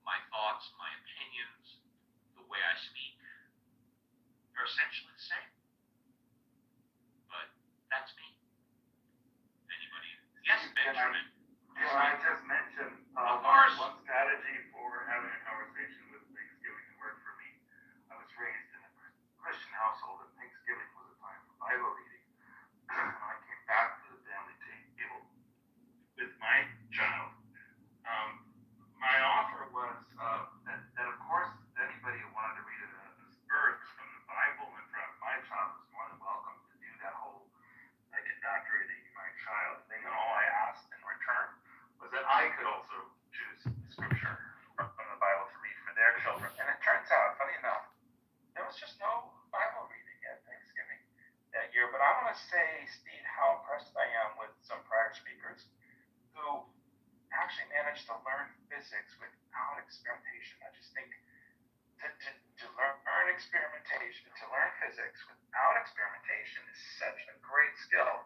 my thoughts, my opinions, the way I speak are essentially the same. But that's me. Anybody? Yes, Benjamin. I just mentioned of course. One strategy for having a conversation with Thanksgiving that worked for me. I was raised in a Christian household, and Thanksgiving was a time for Bible reading. When I came back to the family table with my child, my offer was that of course anybody who wanted to read a verse from the Bible in front of my child was more than welcome to do that whole indoctrinating my child. And then all I asked in return was that I could also choose scripture from the Bible to read for their children. And it turns out, funny enough, there was just no Bible reading at Thanksgiving that year. But I want to say, Steve, how impressed I am with some prior speakers who actually managed to learn physics without experimentation. I just experimentation, to learn physics without experimentation is such a great skill.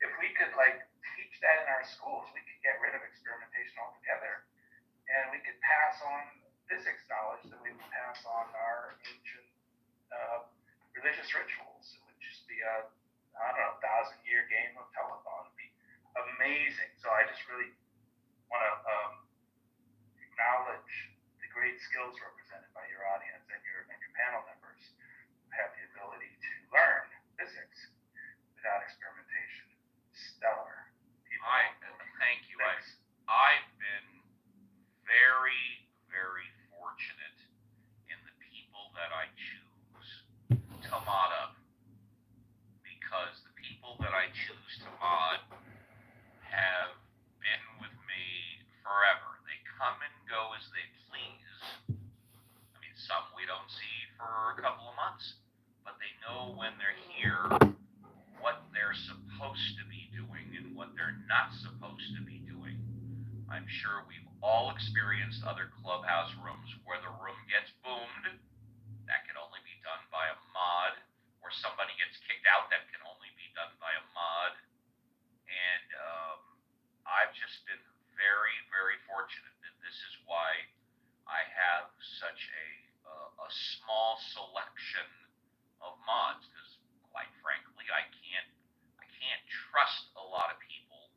If we could teach that in our schools, we could get rid of experimentation altogether, and we could pass on physics knowledge that we would pass on our ancient religious rituals. It would just be a 1,000-year game of telephone. It'd be amazing. So I just really want to acknowledge the great skills represented by your audience and your panel members who have the ability to learn physics without experimentation. Stellar. Thank you. I've been very, very fortunate in the people that I choose to mod up, because the people that I choose to mod have been with me forever. They come and go as they please. I mean, some we don't see for a couple of months, but they know when they're here what they're supposed to be doing and what they're not supposed to be doing. I'm sure we've all experienced other clubhouse rooms where the room gets boomed. That can only be done by a mod. Or somebody gets kicked out. That can only be done by a mod. And I've just been very, very fortunate that this is why I have such a small selection of mods, because quite frankly, I can't trust a lot of people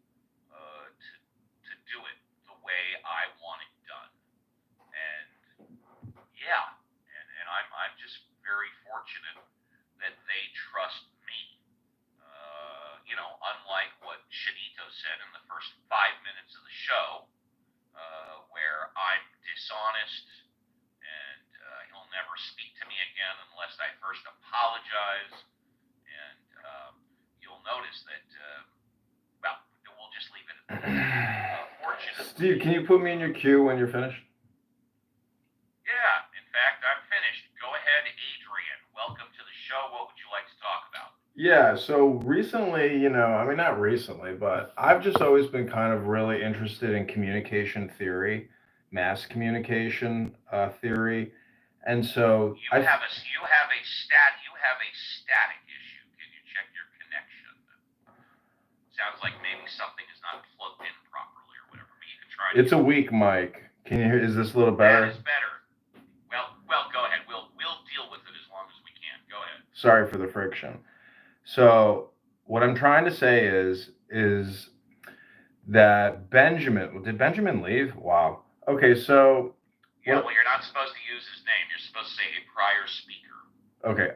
to do it the way I want it done. And yeah, and I'm just very fortunate that they trust me. Unlike what Shanito said in the first 5 minutes of the show, where I'm dishonest and he'll never speak to me again unless I first apologize. And you'll notice that, we'll just leave it at that. Fortunately. Steve, can you put me in your queue when you're finished? Yeah, in fact, I'm finished. Go ahead, Adrian. Welcome to the show. What would you like to talk about? Yeah, so recently, not recently, but I've just always been kind of really interested in communication theory, mass communication theory. And so you have a static issue. Can you check your connection? Sounds like maybe something is not plugged in properly or whatever. But you can try. It's a weak mic. Can you hear? Is this a little better? That is better. Well, go ahead. We'll deal with it as long as we can. Go ahead. Sorry for the friction. So what I'm trying to say is that did Benjamin leave? Wow. Okay, so. Yeah, well, you're not supposed to use his name. You're supposed to say a prior speaker. Okay,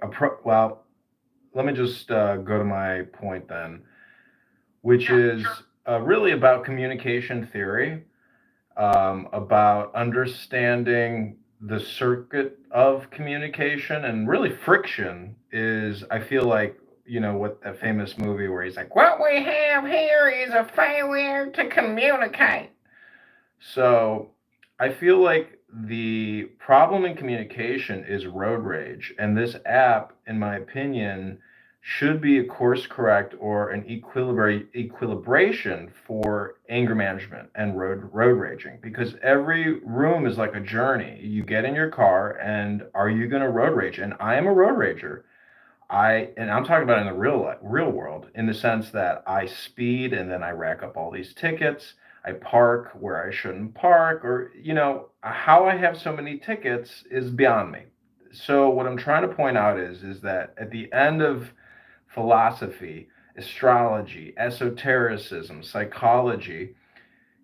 well, let me just go to my point then, which is really about communication theory, about understanding the circuit of communication, and really friction is, I feel like, what that famous movie where he's like, what we have here is a failure to communicate. So I feel like the problem in communication is road rage, and this app, in my opinion, should be a course correct or an equilibration for anger management and road raging, because every room is like a journey. You get in your car, and are you going to road rage? And I am a road rager. I'm talking about in the real world, in the sense that I speed and then I rack up all these tickets. I park where I shouldn't park, or how I have so many tickets is beyond me. So what I'm trying to point out is that at the end of philosophy, astrology, esotericism, psychology,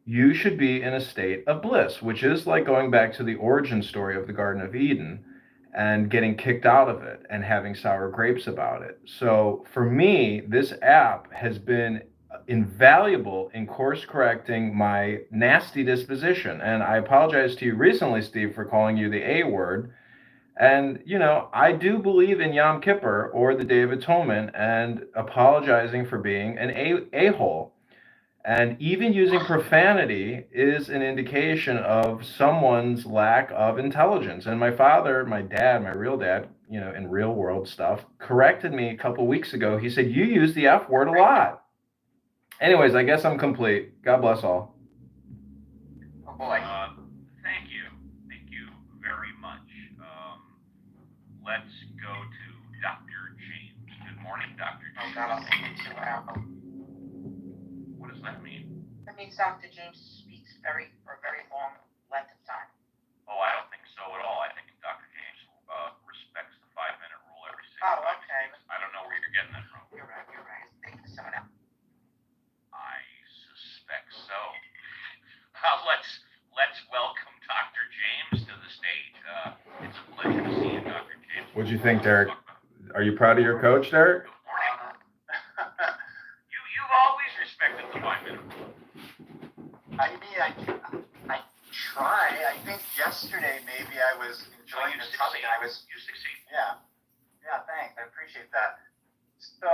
you should be in a state of bliss, which is like going back to the origin story of the Garden of Eden and getting kicked out of it and having sour grapes about it. So for me, this app has been invaluable in course correcting my nasty disposition. And I apologize to you recently, Steve, for calling you the A word. And, I do believe in Yom Kippur, or the Day of Atonement, and apologizing for being an a-hole. And even using profanity is an indication of someone's lack of intelligence. And my father, my dad, my real dad, in real world stuff, corrected me a couple weeks ago. He said, you use the F word a lot. Anyways, I guess I'm complete. God bless all. Oh boy. Thank you. Thank you very much. let's go to Dr. James. Good morning, Dr. James. Oh God, I'll make it 2 hours. What does that mean? That means Dr. James speaks for a very long length of time. Oh, I don't think so at all. I think Dr. James respects the 5-minute rule every 6 Oh, times. okay. I don't know where you're getting that from. You're right. Thank you so much. I suspect so. Let's welcome Dr. James to the stage. It's a pleasure to see you, Dr. James. What'd you think, Derek? Are you proud of your coach, Derek? You've always respected the 5-minute rule. I mean, I try. I think yesterday maybe I was enjoying the topic. You succeed. Yeah, thanks. I appreciate that. So,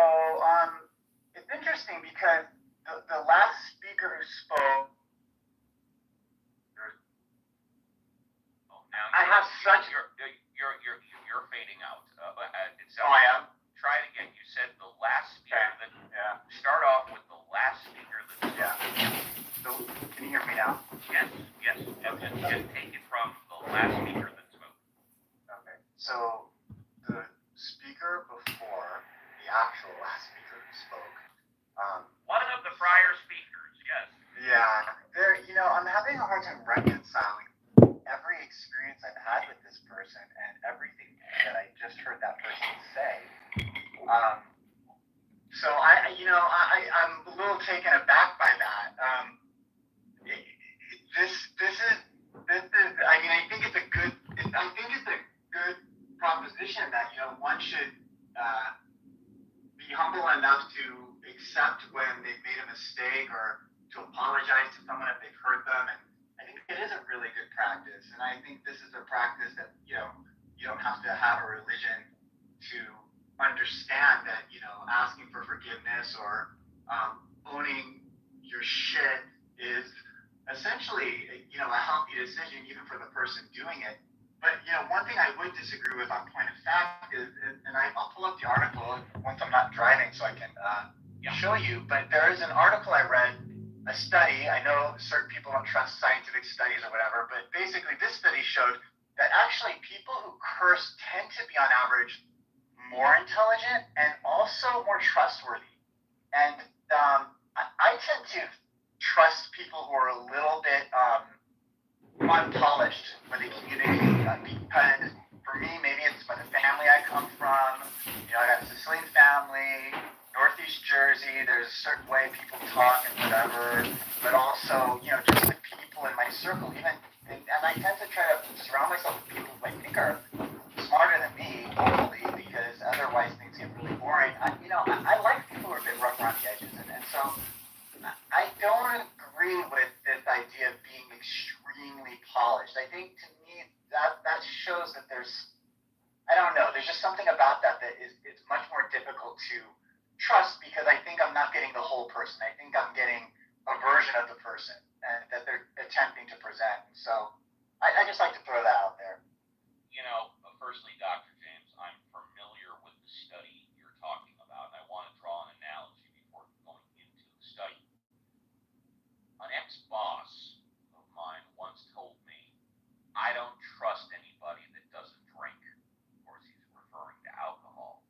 it's interesting because the last speaker who spoke, I have such. You're fading out. I am. Try it again. You said the last speaker that. Yeah. Start off with the last speaker that. Yeah. So, can you hear me now? Yes. Okay. Just take it from the last speaker that spoke. Okay. So, the speaker before the actual last speaker who spoke. One of the prior speakers. Yes. Yeah. I'm having a hard time reconciling every experience I've had with this person and everything that I just heard that person say. So I'm a little taken aback by that. This is. I mean, I think it's a good proposition that one should be humble enough to accept when they've made a mistake or to apologize to someone if they've hurt them. And I think it is a really good practice. And I think this is a practice that you don't have to have a religion to understand that asking for forgiveness or owning your shit is essentially a healthy decision even for the person doing it. But one thing I would disagree with on point of fact is, and I'll pull up the article once I'm not driving so I can show you. But there is an article I read, a study. I know certain people don't trust scientific studies or whatever, but basically this study showed that actually people who curse tend to be on average more intelligent and also more trustworthy. And I tend to trust people who are a little bit unpolished when they communicate, because for me, maybe it's by the family I come from. I got a Sicilian family, Northeast Jersey. There's a certain way people talk and whatever, but also, just the people in my circle, and I tend to try to surround myself with people who I think are smarter than me, hopefully, because otherwise things get really boring. I like people who are a bit rough around the edges, and so I don't agree with this idea of being extremely polished. I think to me that shows that there's just something about that is much more difficult to trust, because I think I'm not getting the whole person. I think I'm getting a version of the person that they're attempting to present. So I just like to throw that out there. Firstly, Dr. James, I'm familiar with the study you're talking about, and I want to draw an analogy before going into the study. An ex-boss of mine once told me, I don't trust anybody that doesn't drink. Of course, he's referring to alcohol.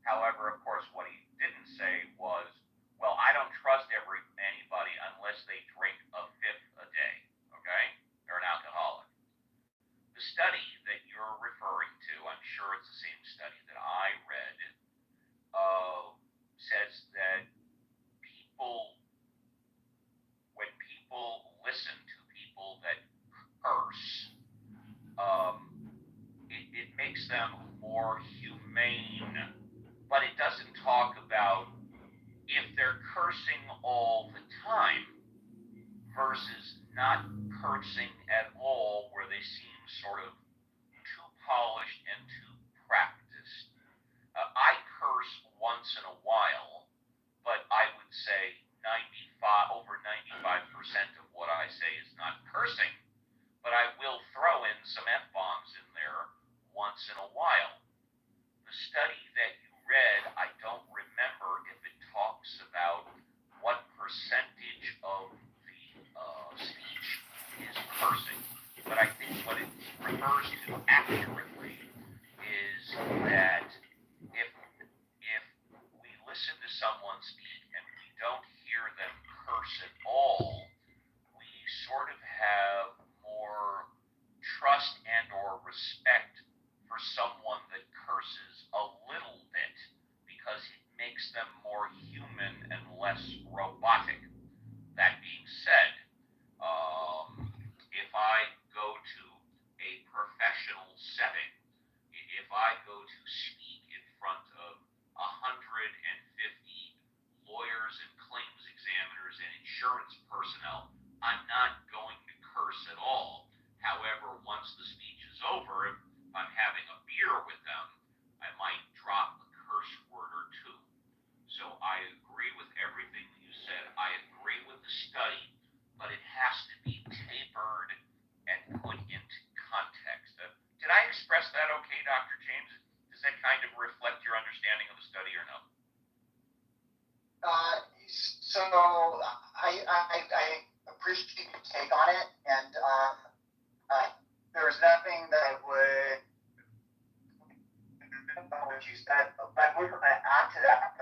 However, of course, what he didn't say was, well, I don't trust anybody unless they drink a fifth a day, okay? They're an alcoholic. The study that you're referring to, I'm sure it's the same study that I read, says that when people listen to people that curse, it makes them more humane. But it doesn't talk about if they're cursing all the time versus not cursing at all, where they seem sort of too polished and too practiced. I curse once in a while, but I would say over 95% of what I say is not cursing, but I will throw in some F-bombs in there once in a while. The study that you read, I don't remember if it talks about what percentage of the speech is cursing, but I think what it refers to accurately is someone speak and we don't hear them curse at all, we sort of have more trust and or respect for someone that curses a little bit because it makes them more human and less robotic. That being said, if I go to a professional setting, if I go to speak in front of 150 lawyers and claims examiners and insurance personnel, I'm not going to curse at all. However, once the speech is over, if I'm having a beer with them, I might drop a curse word or two. So I agree with everything that you said. I agree with the study, but it has to be tapered and put into context. Did I express that okay, Dr. James? Does that kind of reflect your understanding of the study or no? So I appreciate your take on it, and there's nothing that would what you said, but I would add to that.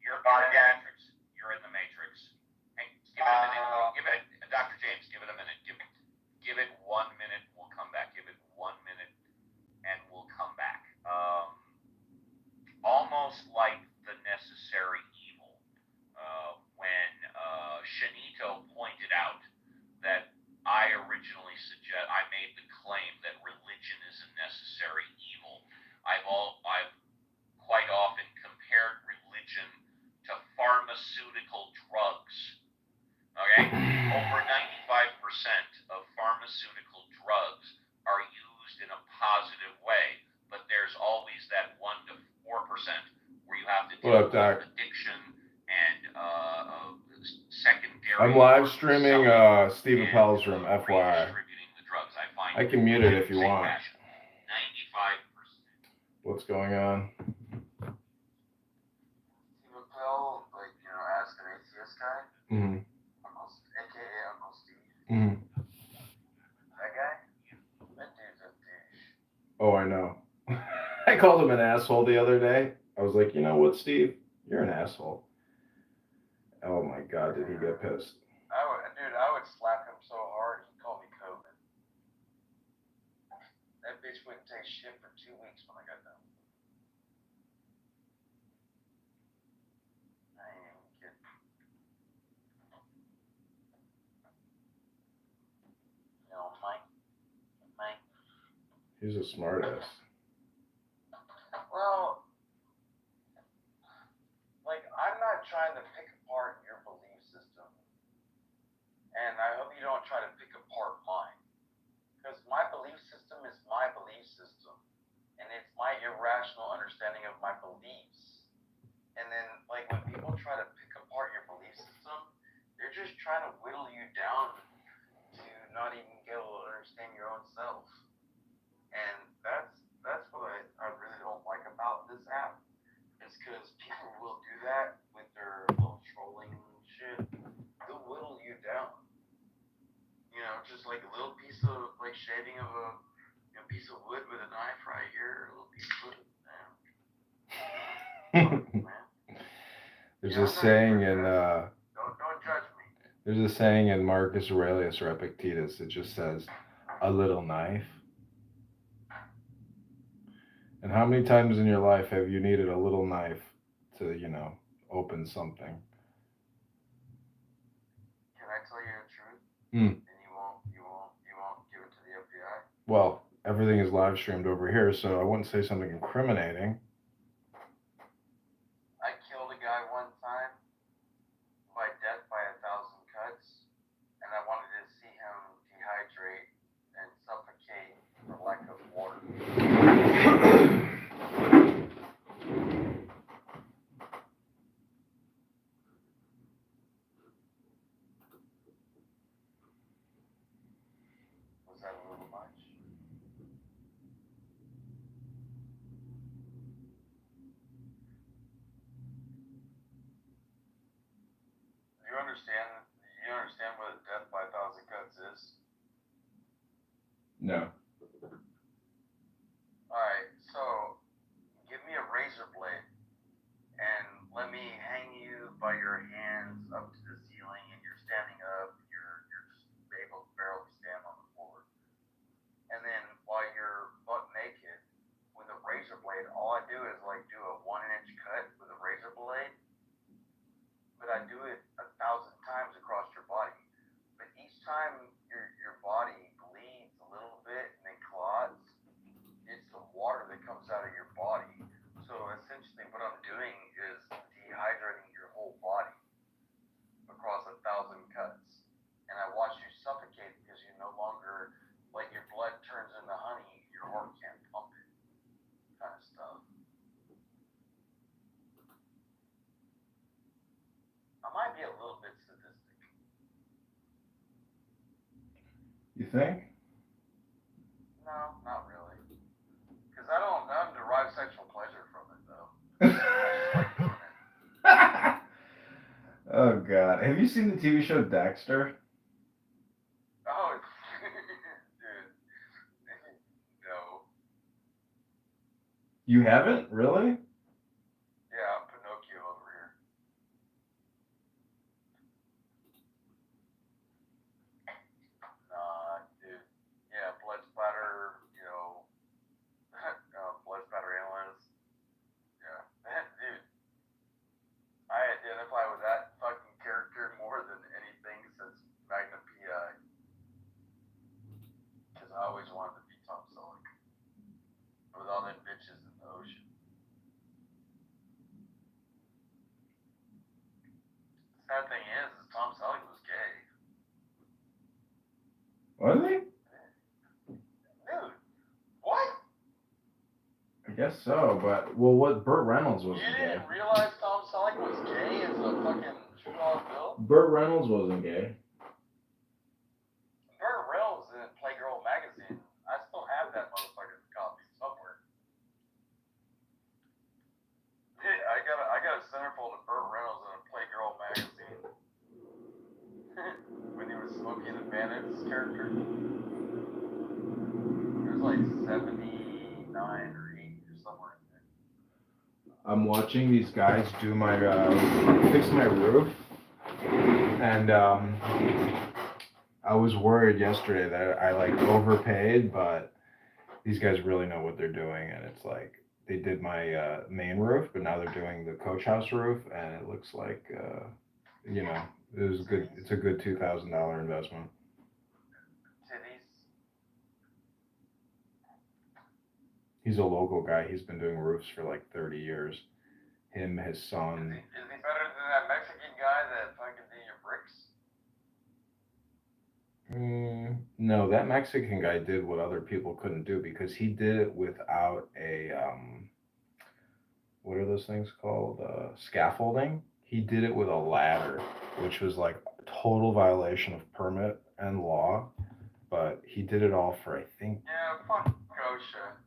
You're in the matrix. You're in the matrix. Hey, give it a minute. Give it, Dr. James. Give it a minute. Give it 1 minute. We'll come back. Give it 1 minute, and we'll come back. Almost like the necessary evil. When Shanito pointed out that I originally made the claim that religion is a necessary evil. I've quite often compared religion to pharmaceutical drugs. Okay? Over 95% of pharmaceutical drugs are used in a positive way, but there's always that 1 to 4% where you have to deal with addiction and secondary. I'm live streaming Steve Appel's room, FYI. I can mute it if you want. 95%. What's going on? Steve Appel, like, Ask an Atheist guy. Mm-hmm. AKA Uncle Steve. Mm-hmm. That guy? That dude's a douche. Oh, I know. I called him an asshole the other day. I was like, you know what, Steve? You're an asshole. Oh my God, did he get pissed? I would slap him so hard he'd call me COVID. That bitch wouldn't take shit for 2 weeks when I got done. I ain't even kidding. Mike. He's a smartass. Well, like, I'm not trying to pick apart your belief system. And I hope you don't try to pick apart mine. Because my belief system is my belief system. And it's my irrational understanding of my beliefs. And then, like, when people try to pick apart your belief system, they're just trying to whittle you down to not even be able to understand your own self. And that's what I really don't like about this app. It's because people will do that with their little trolling shit. They'll whittle you down. Just like a little piece of, like, shaving of a piece of wood with a knife right here, a little piece of wood. There's a saying in Don't judge me. there's a saying in Marcus Aurelius or Epictetus that just says, a little knife. And how many times in your life have you needed a little knife to, open something? Can I tell you the truth? Hmm. And you won't give it to the FBI? Well, everything is live streamed over here, so I wouldn't say something incriminating. I killed a guy one time by death by 1,000 cuts, and I wanted to see him dehydrate and suffocate for lack of water. Was that a little much? You understand what a death by 1,000 cuts is? No. Alright, so give me a razor blade by your hands up to the ceiling and you're standing up, you're just able to barely stand on the floor. And then while you're butt naked with a razor blade, all I do is like do a 1-inch cut with a razor blade, but I do it 1,000 times across your body. But each time your body bleeds a little bit and then clots, it's the water that comes out of your body. So essentially what I'm doing is dehydrating your whole body across 1,000 cuts. And I watch you suffocate because you no longer, like your blood turns into honey, your heart can't pump it, kind of stuff. I might be a little bit sadistic. You think? No, not really. Because I don't derive sexual pleasure from it, though. Oh God, have you seen the TV show Dexter? Oh, dude. No. You haven't, really? Yeah, I'm Pinocchio over here. Nah, dude. Yeah, blood splatter, blood splatter analyst. Yeah. Dude, I identify with that fucking character more than anything since Magnum P.I. Because I always wanted to be Tom Selleck. With all them bitches in the ocean. Sad thing is Tom Selleck was gay. Was he? Dude, what? I guess so, but what Burt Reynolds wasn't You gay. didn't realize Tom Selleck was gay as a fucking $2 bill? Burt Reynolds wasn't gay. Burt Reynolds in Playgirl magazine. I still have that motherfucker's copy somewhere. Yeah, I got a centerfold of Burt Reynolds in a Playgirl magazine. When he was Smokey and the Bandit's character. It was like 79 or 80 or somewhere in there. I'm watching these guys do my fix my roof, and I was worried yesterday that I like overpaid, but these guys really know what they're doing, and it's like they did my main roof, but now they're doing the coach house roof, and it looks like it was good. It's a good $2,000 investment. He's a local guy. He's been doing roofs for like 30 years. Him, his son. Is he better than that Mexican guy that fucking did your bricks? No, that Mexican guy did what other people couldn't do because he did it without a what are those things called? Scaffolding. He did it with a ladder, which was like a total violation of permit and law. But he did it all for, I think. Yeah, fuck OSHA.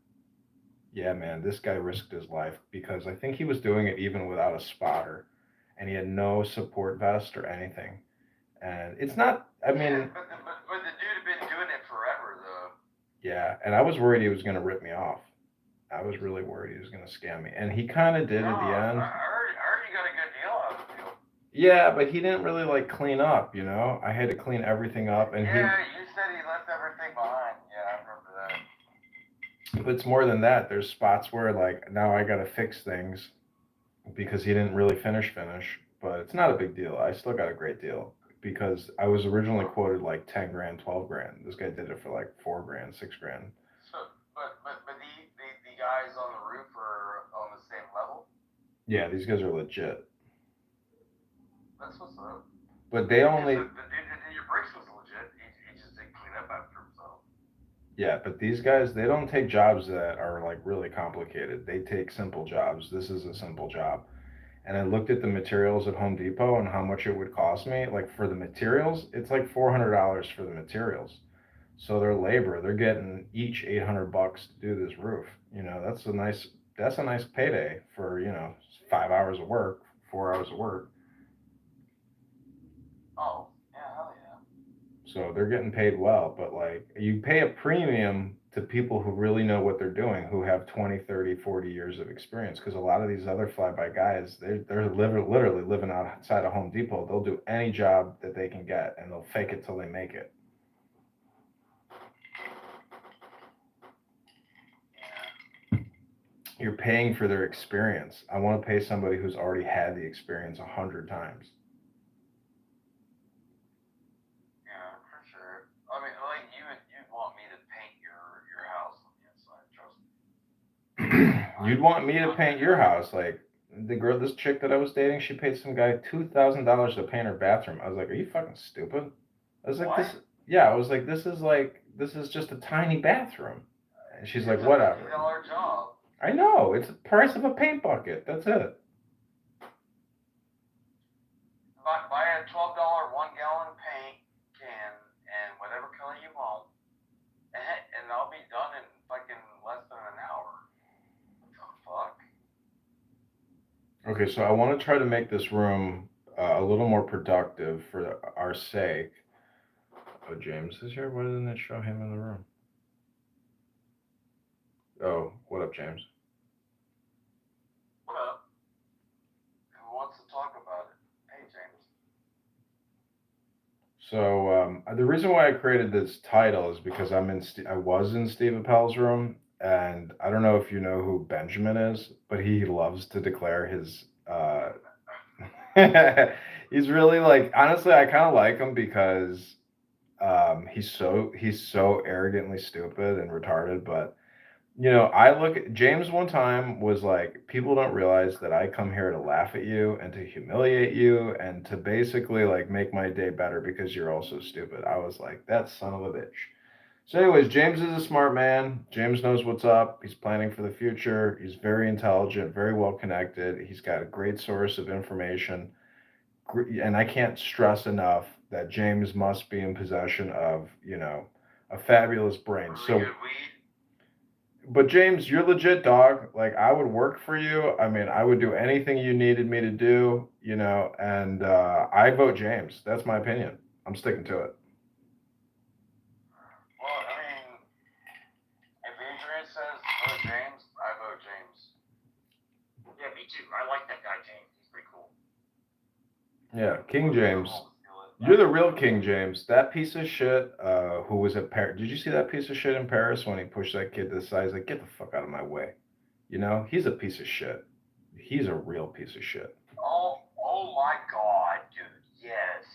Yeah, man, this guy risked his life because I think he was doing it even without a spotter, and he had no support vest or anything. And it's not, I mean. Yeah, but the dude had been doing it forever, though. Yeah, and I was worried he was going to rip me off. I was really worried he was going to scam me. And he kind of did at the end. I heard you got a good deal out of the deal. Yeah, but he didn't really like clean up, you know? I had to clean everything up. And you said he left everything behind. Yeah, I remember that. But it's more than that. There's spots where like now I got to fix things because he didn't really finish. But it's not a big deal. I still got a great deal because I was originally quoted like 10 grand, 12 grand. This guy did it for like 4 grand, 6 grand. So, but the guys on the roof are on the same level? Yeah, these guys are legit. That's what's up. But they only. The dude that did your bricks was legit. He just didn't clean up after himself. Yeah, but these guys, they don't take jobs that are like really complicated. They take simple jobs. This is a simple job. And I looked at the materials at Home Depot and how much it would cost me. Like for the materials, it's like $400 for the materials. So their labor, they're getting each $800 to do this roof. You know, that's a nice payday for, 5 hours of work, 4 hours of work. Oh, yeah, hell yeah. So they're getting paid well, but like you pay a premium to people who really know what they're doing, who have 20, 30, 40 years of experience. Because a lot of these other fly-by guys, they're literally living outside of Home Depot. They'll do any job that they can get, and they'll fake it till they make it. You're paying for their experience. I want to pay somebody who's already had the experience 100 times. Yeah, for sure. I mean, like you'd want me to paint your house on the inside, trust me. You'd want me to paint your house. Like this chick that I was dating, she paid some guy $2,000 to paint her bathroom. I was like, are you fucking stupid? I was like, what? I was like, this is just a tiny bathroom. And she's like, whatever. It's a $50 job. I know, it's the price of a paint bucket. That's it. Buy a $12 1-gallon paint can and whatever color you want, and I'll be done in fucking less than an hour. What the fuck? Okay, so I want to try to make this room a little more productive for our sake. Oh, James is here? Why didn't it show him in the room? Oh, what up, James? What up? Who wants to talk about it? Hey, James. So the reason why I created this title is because I was in Steve Appel's room, and I don't know if you know who Benjamin is, but he loves to declare his. He's really like, honestly, I kind of like him because he's so arrogantly stupid and retarded, but. You know, I look at James one time was like, people don't realize that I come here to laugh at you and to humiliate you and to basically like make my day better because you're all so stupid. I was like, that son of a bitch. So, anyways, James is a smart man. James knows what's up. He's planning for the future. He's very intelligent, very well connected. He's got a great source of information. And I can't stress enough that James must be in possession of, you know, a fabulous brain. So. But James, you're legit, dog. Like, I would work for you. I mean, I would do anything you needed me to do, you know, and I vote James. That's my opinion. I'm sticking to it. Well, I mean, if Adrian says vote James, I vote James. Yeah, me too. I like that guy, James. He's pretty cool. Yeah, King James. You're the real King James. That piece of shit who was at Paris. Did you see that piece of shit in Paris when he pushed that kid to the side? He's like, get the fuck out of my way. You know, he's a piece of shit. He's a real piece of shit. Oh my God, dude. Yes.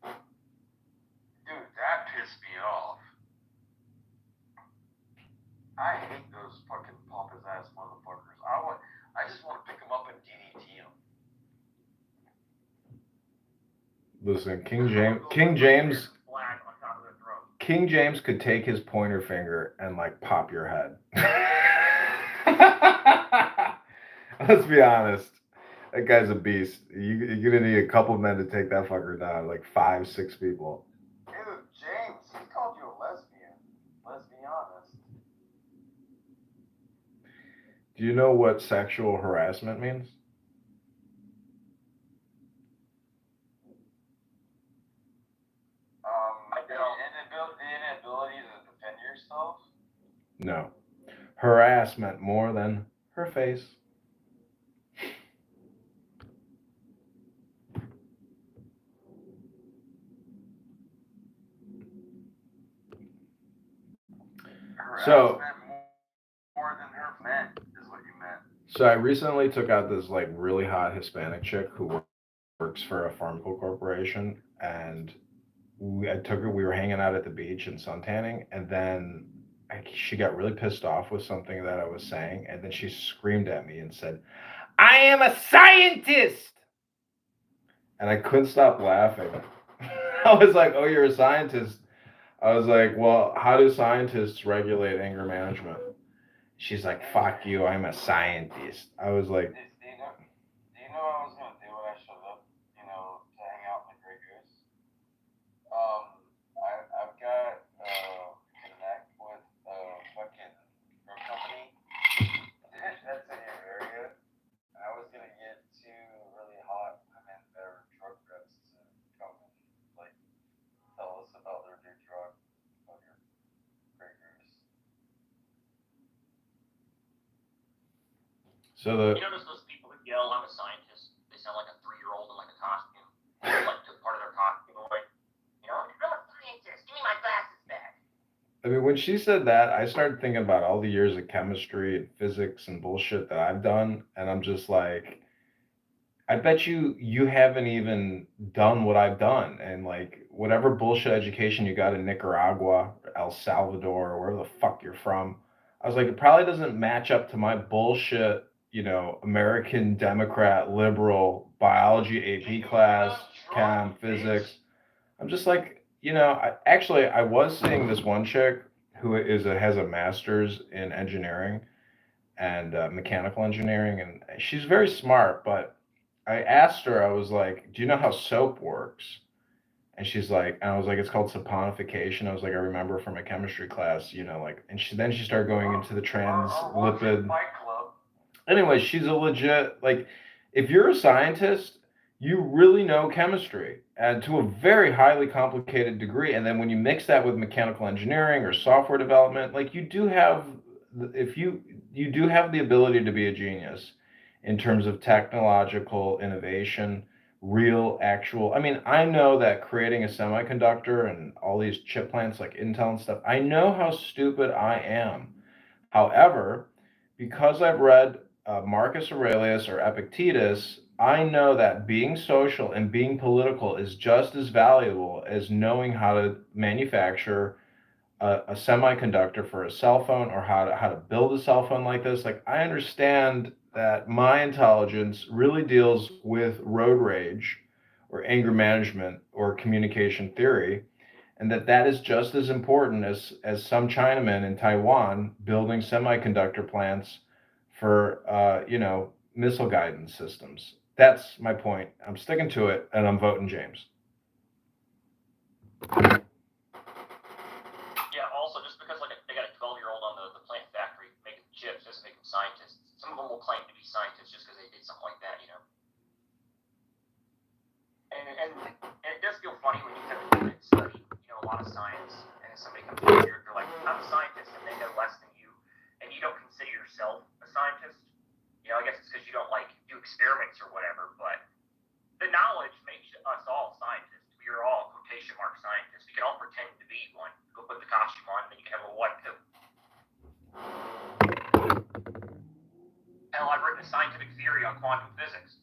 Dude, that pissed me off. I hate those fucking pompous ass motherfuckers. I just want to pick them up and DDT them. Listen, King James could take his pointer finger and like pop your head. Let's be honest. That guy's a beast. You're gonna need a couple men to take that fucker down, like 5, 6 people. Dude, James, he called you a lesbian. Let's be honest. Do you know what sexual harassment means? The inability to defend yourself? No. Harassment more than her face. So more than her meant is what you meant. So I recently took out this like really hot Hispanic chick who works for a pharmaceutical corporation, and we were hanging out at the beach and suntanning, and then she got really pissed off with something that I was saying, and then she screamed at me and said, "I am a scientist!" And I couldn't stop laughing. I was like, "Oh, you're a scientist?" I was like, "Well, how do scientists regulate anger management?" She's like, "Fuck you, I'm a scientist." I was like, Do you know what I was gonna do when I showed up? You know, to hang out in the Grey Goose. I've got connect with fucking drug company that's in your area. I was gonna get 2 really hot women that are drug reps to come and like tell us about their new drug of your Grey Goose. So the You notice those people that yell, "I'm a scientist," they sound like a 3-year-old in like a costume. They like took part of their costume away. You know, I'm a scientist. Give me my glasses back. I mean, when she said that, I started thinking about all the years of chemistry and physics and bullshit that I've done, and I'm just like, I bet you haven't even done what I've done, and like whatever bullshit education you got in Nicaragua, or El Salvador, or wherever the fuck you're from, I was like, it probably doesn't match up to my bullshit, American Democrat liberal biology AP class, chem, physics. I'm just like, I was seeing this one chick who has a master's in engineering and mechanical engineering, and she's very smart. But I asked her, I was like, "Do you know how soap works?" And she's like, and I was like, "It's called saponification." I was like, "I remember from a chemistry class, like." And she started going into the translipid. Anyway, she's a legit, like, if you're a scientist, you really know chemistry and to a very highly complicated degree. And then when you mix that with mechanical engineering or software development, like you do have, if you do have the ability to be a genius in terms of technological innovation, real, actual. I mean, I know that creating a semiconductor and all these chip plants like Intel and stuff, I know how stupid I am. However, because I've read Marcus Aurelius or Epictetus, I know that being social and being political is just as valuable as knowing how to manufacture a semiconductor for a cell phone, or how to build a cell phone like this. Like, I understand that my intelligence really deals with road rage or anger management or communication theory, and that is just as important as some Chinamen in Taiwan building semiconductor plants for missile guidance systems. That's my point. I'm sticking to it, and I'm voting James. Yeah, also, just because like they got a 12-year-old on the plant factory making chips doesn't make them scientists. Some of them will claim to be scientists just because they did something like that, And it does feel funny when you have to study, a lot of science, and then somebody comes in here, they're like, "I'm a scientist," and they know less than you, and you don't consider yourself a scientist. I guess it's because you don't do experiments or whatever, but the knowledge makes us all scientists. We are all quotation mark scientists. We can all pretend to be one. Go put the costume on, then you can have a what too. Hell, I've written a scientific theory on quantum physics.